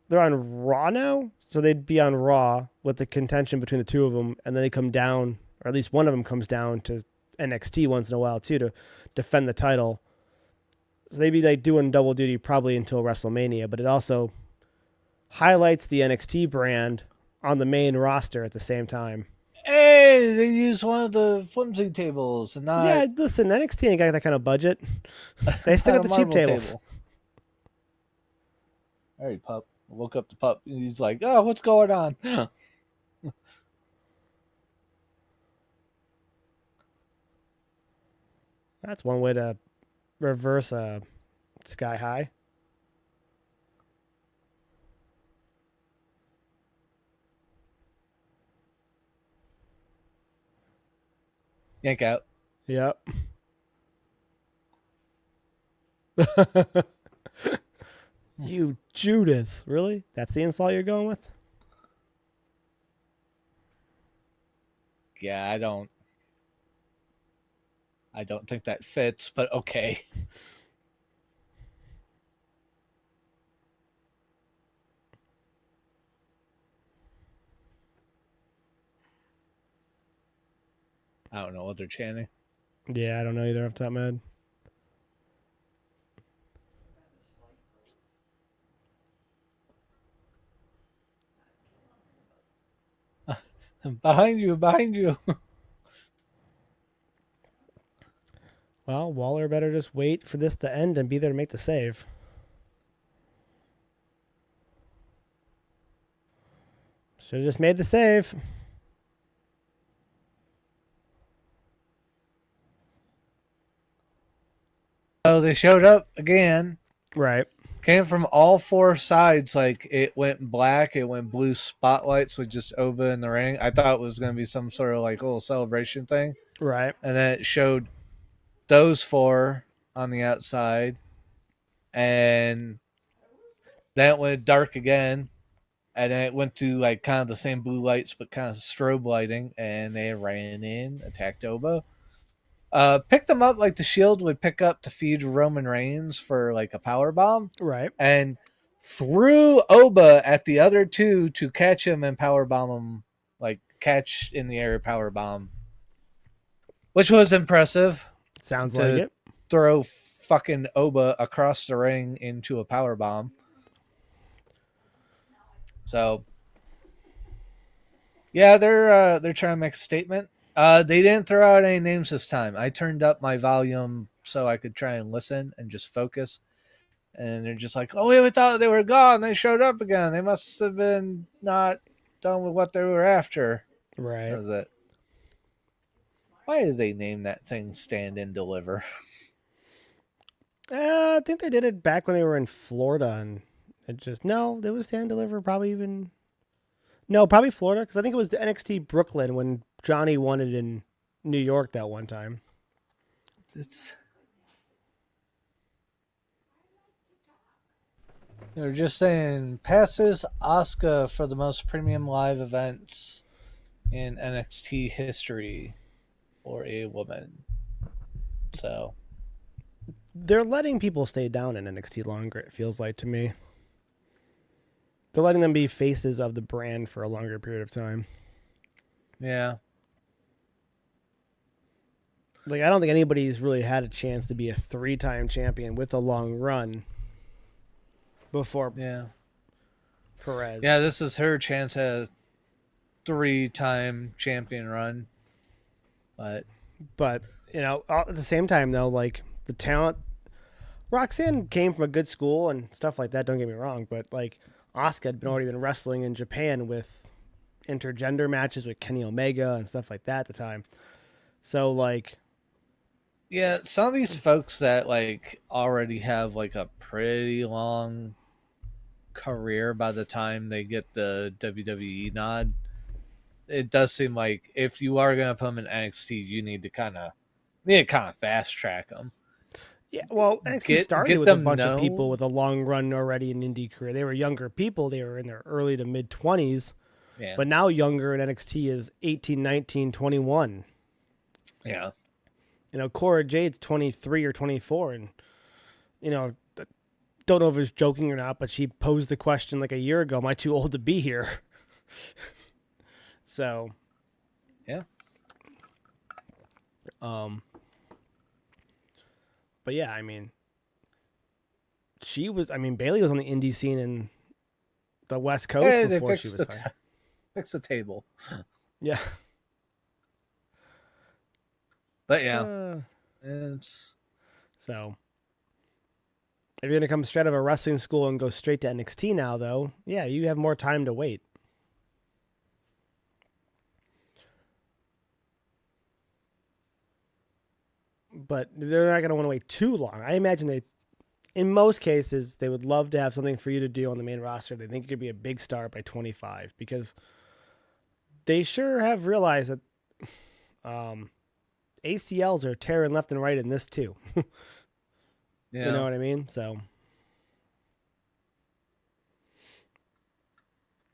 They're on Raw now, so they'd be on Raw with the contention between the two of them, and then they come down, or at least one of them comes down to NXT once in a while too to defend the title. So they'd be like doing double duty probably until WrestleMania, but it also highlights the NXT brand on the main roster at the same time.
Hey, they use one of the flimsy tables and not.
Yeah, listen, NXT ain't got that kind of budget. They still got the cheap tables.
All right, pup. I woke up the pup. And he's like, "Oh, what's going on?"
That's one way to reverse a Sky High.
Yank out.
Yep. You Judas. Really? That's the insult you're going with?
Yeah, I don't think that fits, but okay. I don't know what they're chanting.
Yeah, I don't know either off the top of my head.
Behind you, behind you.
Well, Waller better just wait for this to end and be there to make the save. Should have just made the save.
Oh, they showed up again.
Right.
Came from all four sides. Like it went black, it went blue spotlights with just Ova in the ring. I thought it was going to be some sort of like little celebration thing.
Right.
And then it showed those four on the outside. And then it went dark again. And then it went to like kind of the same blue lights, but kind of strobe lighting. And they ran in, attacked Oba. Picked them up like the Shield would pick up to feed Roman Reigns for like a power bomb.
Right.
And threw Oba at the other two to catch him and power bomb him, like catch in the air power bomb, which was impressive.
Sounds
To
like it.
throw fucking Oba across the ring into a power bomb. So yeah, they're trying to make a statement. They didn't throw out any names this time. I turned up my volume so I could try and listen and just focus. And they're just like, oh, we thought they were gone. They showed up again. They must have been not done with what they were after.
Right.
That was it. Why did they name that thing Stand and Deliver?
I think they did it back when they were in Florida, and it just no, they was Stand Deliver probably even no, probably Florida because I think it was the NXT Brooklyn when Johnny won it in New York that one time.
It's they're just saying passes Asuka for the most premium live events in NXT history for a woman. So
They're letting people stay down in NXT longer, it feels like to me. They're letting them be faces of the brand for a longer period of time.
yeah.
Like, I don't think anybody's really had a chance to be a 3-time champion with a long run before Perez.
Yeah, this is her chance at a 3-time champion run.
But, you know, at the same time, though, like, the talent. Roxanne came from a good school and stuff like that, don't get me wrong. But, like, Asuka had already been wrestling in Japan with intergender matches with Kenny Omega and stuff like that at the time. So, like,
yeah, some of these folks that like already have like a pretty long career by the time they get the WWE nod, it does seem like if you are going to put them in NXT, you need to kind of fast track them.
yeah, well, NXT started with a
them
bunch of
known.
people with a long run already in indie career. They were younger people. They were in their early to mid 20s.
Yeah,
But now younger in NXT is 18, 19, 21.
yeah.
You know, Cora Jade's 23 or 24. And, you know, don't know if it's joking or not, but she posed the question like a year ago, am I too old to be here? So,
Yeah.
But yeah, I mean, Bailey was on the indie scene in the West Coast
Hey, they
before she
fixed
was
the
signed.
fix the table.
Yeah.
But yeah, it's
So, if you're going to come straight out of a wrestling school and go straight to NXT now, though, yeah, you have more time to wait. But they're not going to want to wait too long. I imagine in most cases, they would love to have something for you to do on the main roster. They think you could be a big star by 25 because they sure have realized that ACLs are tearing left and right in this too.
yeah.
You know what I mean? So,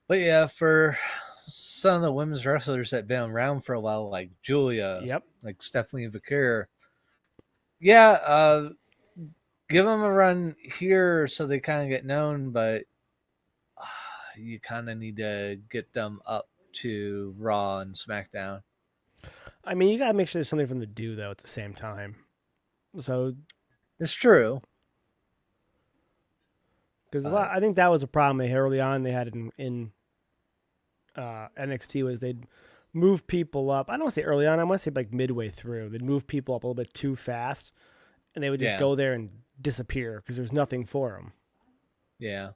But yeah, for some of the women's wrestlers that have been around for a while, like Julia,
yep.
like Stephanie Vaquer, yeah, give them a run here so they kind of get known, but you kind of need to get them up to Raw and SmackDown.
I mean, you gotta make sure there's something for them to do though at the same time. So,
It's true.
because
Uh,
I think that was a problem they had early on. They had in NXT was they'd move people up. I don't want to say early on. I want to say like midway through. They'd move people up a little bit too fast, and they would just
yeah,
go there and disappear because there's nothing for them.
yeah,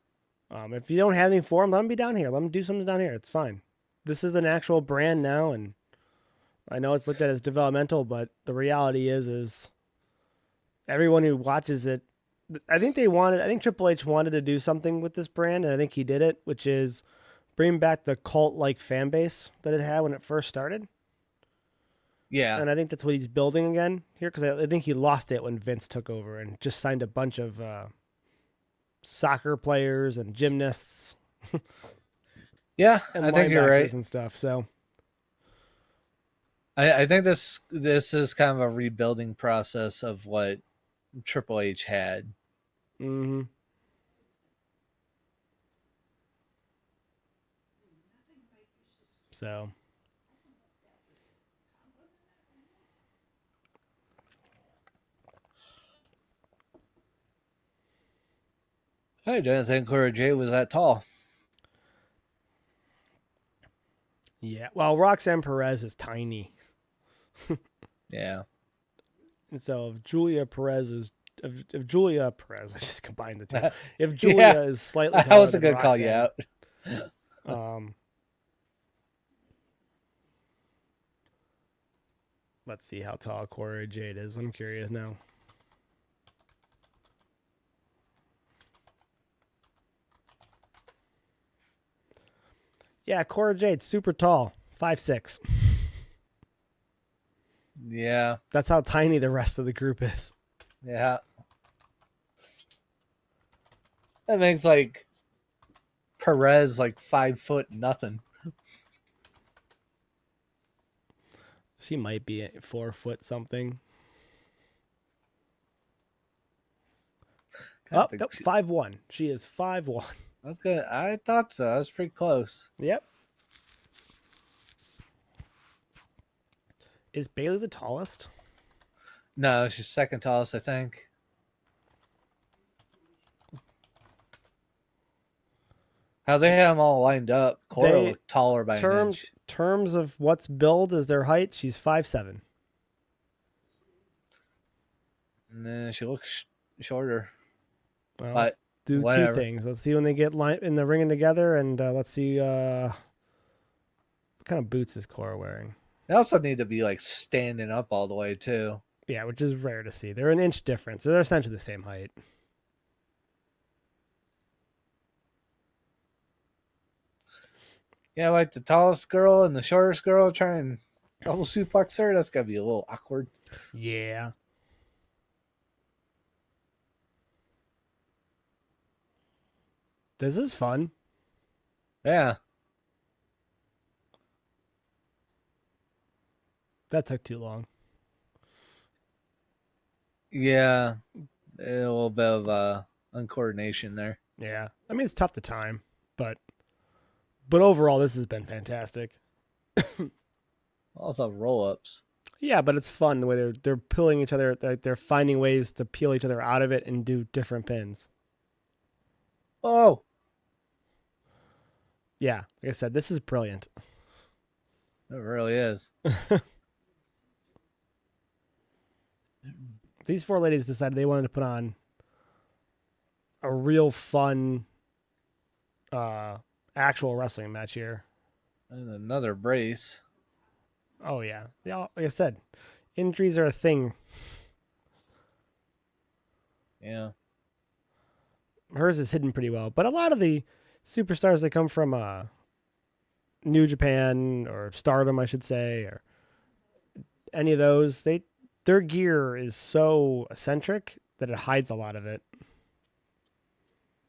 If you don't have anything for them, let them be down here. Let them do something down here. It's fine. This is an actual brand now, and I know it's looked at as developmental, but the reality is everyone who watches it. I think they wanted. I think Triple H wanted to do something with this brand, and I think he did it, which is bring back the cult-like fan base that it had when it first started.
yeah,
And I think that's what he's building again here because I think he lost it when Vince took over and just signed a bunch of soccer players and gymnasts
yeah.
and
I think you're
linebackers
right.
and stuff. So
I think this is kind of a rebuilding process of what Triple H had.
hmm So
I didn't think Cora J was that tall.
yeah. Well, Roxanne Perez is tiny,
Yeah,
and so if Julia Perez is if Julia Perez, I just combined the two. If
yeah.
Julia is slightly
I
taller
was
than
gonna call you
Roxanne,
out.
um, let's see how tall Cora Jade is. I'm curious now. Yeah, Cora Jade, super tall, 5'6".
Yeah,
That's how tiny the rest of the group is.
yeah. That makes like Perez like 5 foot nothing.
She might be 4 foot something.
I
Oh,
think
nope, 5'1". She is 5'1".
that's good. I thought so. That was pretty close.
Yep. Is Bailey the tallest?
No, she's second tallest, I think. How they have them all lined up. Cora
They
looked taller by an inch.
terms of what's billed as their height, she's 5'7".
Nah, she looks shorter.
Well,
But
let's do two
whatever.
things. Let's see when they get in the ringing together, and let's see what kind of boots is Cora wearing.
They also need to be like standing up all the way too.
Yeah, which is rare to see. They're an inch difference. So they're essentially the same height.
Yeah, like the tallest girl and the shortest girl trying double suplex her. That's gotta be a little awkward.
Yeah. This is fun.
Yeah,
That took too long.
yeah. A little bit of uncoordination there.
Yeah. I mean, it's tough to time, but overall, this has been fantastic.
Also roll ups.
Yeah, but it's fun the way they're pulling each other. They're finding ways to peel each other out of it and do different pins.
Oh,
Yeah, like I said, this is brilliant.
it really is.
These four ladies decided they wanted to put on a real fun, actual wrestling match here.
And another brace.
Oh yeah, they all, like I said, injuries are a thing.
Yeah.
Hers is hidden pretty well, but a lot of the superstars that come from New Japan or Stardom, I should say, or any of those, their gear is so eccentric that it hides a lot of it.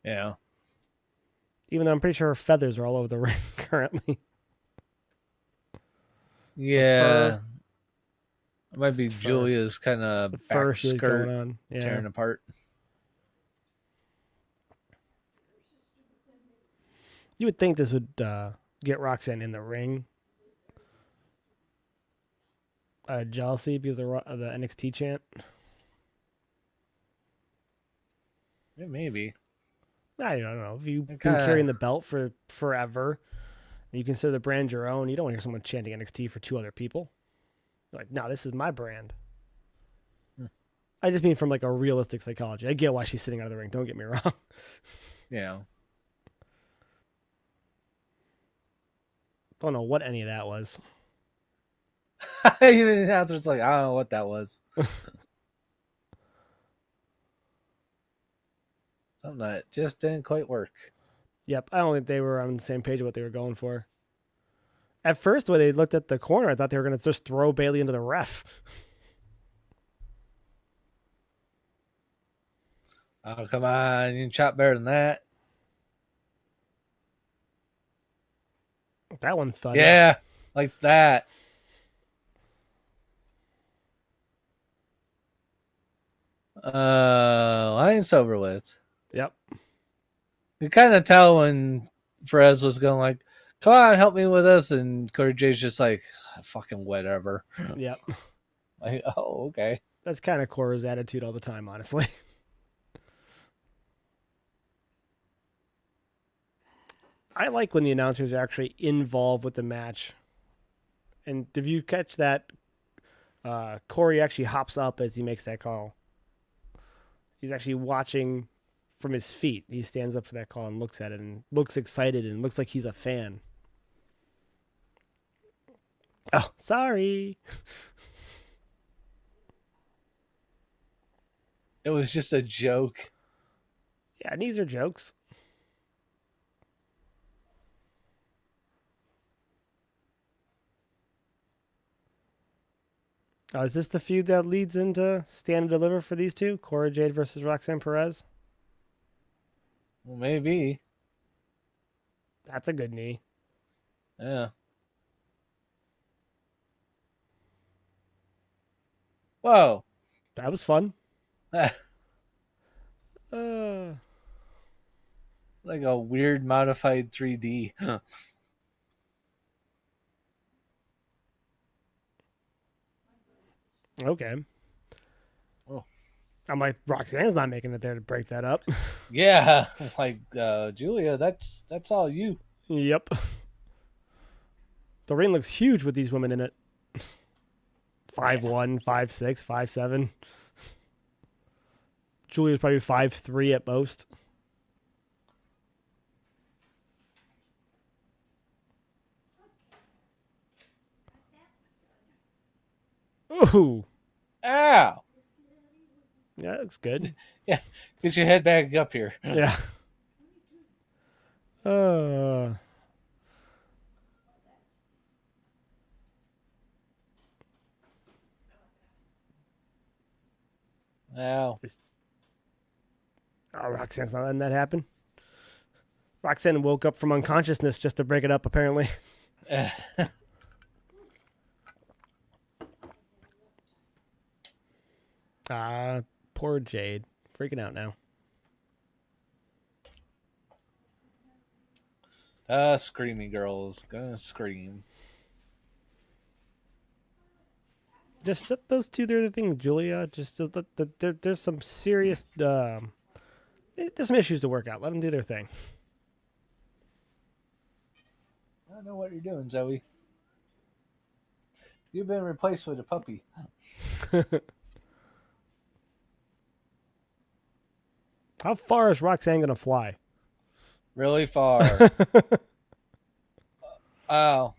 Yeah.
Even though I'm pretty sure her feathers are all over the ring currently.
Yeah. It might be
It's fur.
Julia's kind of
The
back
fur she has going
skirt
on. Yeah.
tearing apart.
You would think this would get Roxanne in the ring. Jealousy because of the NXT chant.
Yeah, maybe.
I don't know. If you've
It
been
kind
carrying
of.
the belt for forever, and you consider the brand your own, you don't want to hear someone chanting NXT for two other people. You're like, no, this is my brand. I just mean from like a realistic psychology. I get why she's sitting out of the ring. Don't get me wrong.
Yeah.
Don't know what any of that was.
Even the announcer's like, I don't know what that was. Something that just didn't quite work.
Yep, I don't think they were on the same page of what they were going for. At first, when they looked at the corner, I thought they were going to just throw Bailey into the ref.
Oh, come on. You can chop better than that.
That one thud.
Yeah, like that. Line's over with.
Yep.
You kind of tell when Perez was going like, come on, help me with this. And Cody J's just like, fucking whatever.
Yep.
Like, oh, okay.
That's kind of Cora's attitude all the time, honestly. I like when the announcers are actually involved with the match. And if you catch that, Corey actually hops up as he makes that call. He's actually watching from his feet. He stands up for that call and looks at it and looks excited and looks like he's a fan. Oh, sorry.
It was just a joke.
Yeah, and these are jokes. Oh, is this the feud that leads into Stand and Deliver for these two? Cora Jade versus Roxanne Perez?
Well, maybe.
That's a good knee.
Yeah. Whoa.
That was fun.
Like
Uh,
a weird modified 3D.
okay.
Oh.
I'm like, Roxanne's not making it there to break that up.
Yeah. Like, Julia, that's all you.
Yep. The ring looks huge with these women in it. 5'1", 5'6", 5'7". Julia's probably 5'3" at most. Ooh.
Ow.
Yeah, that looks good.
Yeah. Get your head back up here.
Yeah.
Ow.
Oh, Roxanne's not letting that happen. Roxanne woke up from unconsciousness just to break it up, apparently. Poor Jade. Freaking out now.
Screaming girls. Gonna scream.
Just those two, they're the thing, Julia. Just there's some serious, there's some issues to work out. Let them do their thing.
I don't know what you're doing, Zoe. You've been replaced with a puppy.
How far is Roxanne gonna fly?
Really far. Ow.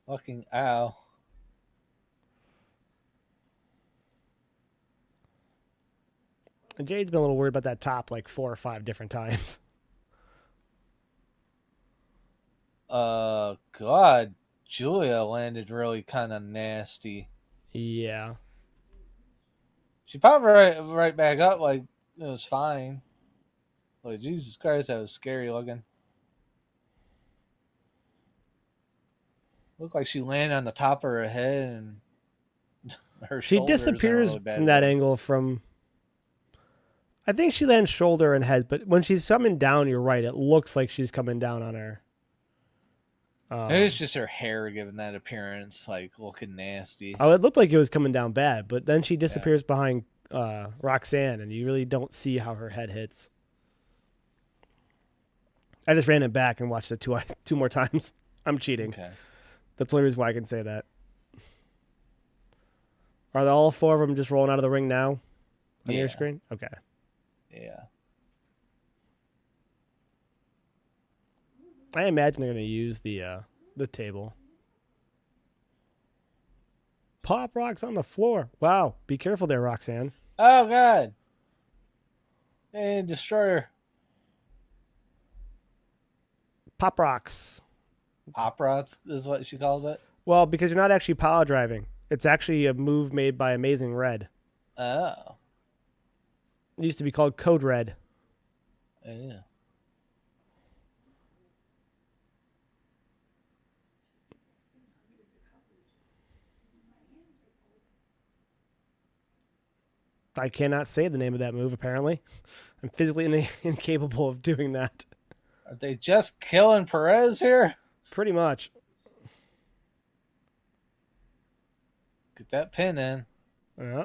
Fucking ow.
And Jade's been a little worried about that top like 4 or 5 different times.
God. Julia landed really kind of nasty.
Yeah.
She popped right back up like it was fine. Like, Jesus Christ, that was scary looking. Looked like she landed on the top of her head and her
She
shoulders in a
disappears
really bad
from that
way.
angle from. I think she lands shoulder and head, but when she's coming down, you're right. It looks like she's coming down on her
Maybe it's just her hair giving that appearance, like looking nasty.
Oh, it looked like it was coming down bad, but then she
Yeah.
disappears behind Roxanne, and you really don't see how her head hits. I just ran it back and watched it two more times. I'm cheating.
Okay.
That's the only reason why I can say that. Are all four of them just rolling out of the ring now on your screen? Okay.
Yeah.
I imagine they're going to use the table. Pop rocks on the floor. Wow. Be careful there, Roxanne.
Oh God. And Destroyer.
Pop rocks.
Pop rods is what she calls it.
Well, because you're not actually power driving. It's actually a move made by Amazing Red.
Oh.
It used to be called Code Red.
Yeah.
I cannot say the name of that move, apparently. I'm physically incapable of doing that.
Are they just killing Perez here?
Pretty much.
Get that pin in.
Yeah.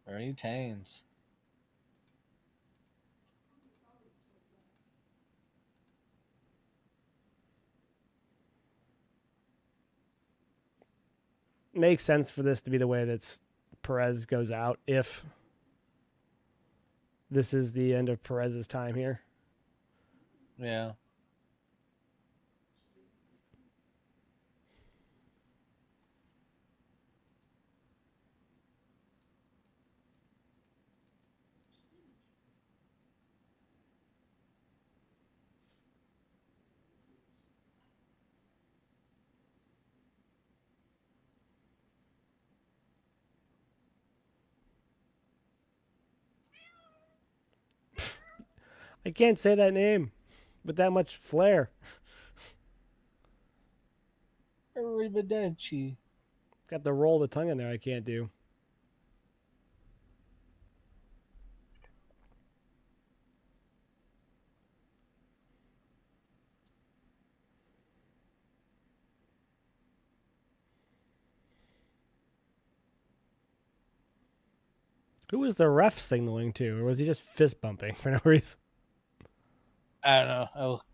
Bernie Taines.
Makes sense for this to be the way that Perez goes out if this is the end of Perez's time here.
Yeah.
I can't say that name with that much flair.
Arrivederci.
Got the roll of the tongue in there I can't do. Who was the ref signaling to? Or was he just fist bumping for no reason?
I don't know. I looked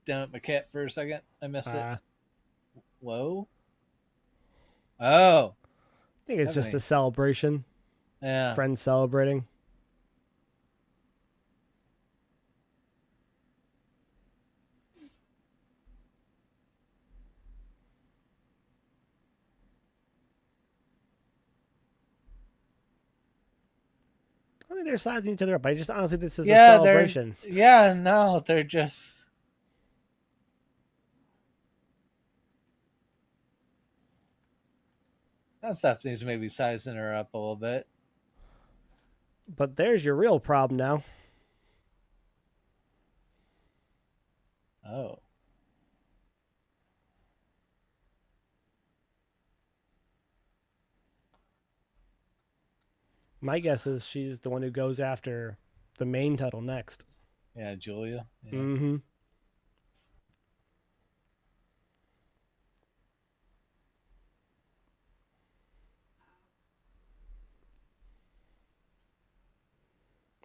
down at my cat for a second. I missed it. Whoa. Oh.
I think it's just a celebration.
Yeah.
Friends celebrating. I don't think they're sizing each other up. I just honestly, this is a celebration.
Yeah, no, they're just. That stuff needs to maybe sizing her up a little bit.
But there's your real problem now.
Oh.
My guess is she's the one who goes after the main title next.
Yeah, Julia. Yeah.
Mm-hmm.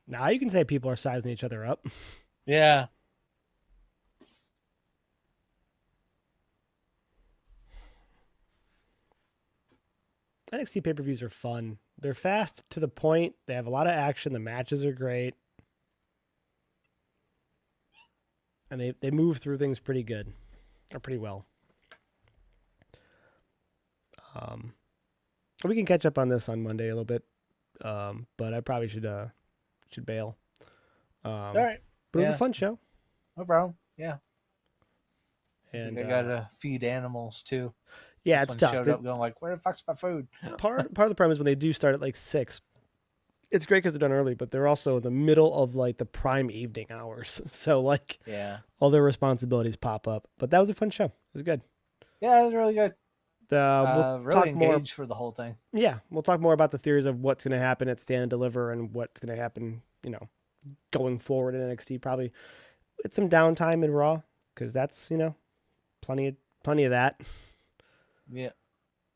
Now you can say people are sizing each other up.
Yeah.
NXT pay-per-views are fun. They're fast to the point. They have a lot of action. The matches are great. And they move through things pretty good. Or pretty well. We can catch up on this on Monday a little bit. But I probably should bail.
All right.
But it was a fun show.
No problem. Yeah.
And
they gotta feed animals too.
Yeah,
this
it's
one
tough.
Showed up going like, "Where the fuck's my food?"
part of the problem is when they do start at like 6. It's great because they're done early, but they're also in the middle of like the prime evening hours. So like,
yeah,
all their responsibilities pop up. But that was a fun show. It was good.
Yeah, it was really good.
We'll
really
talk
engaged
more
for the whole thing.
Yeah, we'll talk more about the theories of what's going to happen at Stand and Deliver and what's going to happen, going forward in NXT. Probably it's some downtime in Raw because that's plenty of that.
Yeah.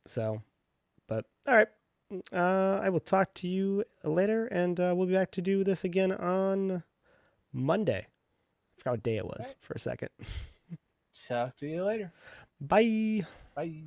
So, but all right. I will talk to you later, and we'll be back to do this again on Monday. I forgot what day it was
Right.
for a second.
Talk to you later.
Bye.
Bye.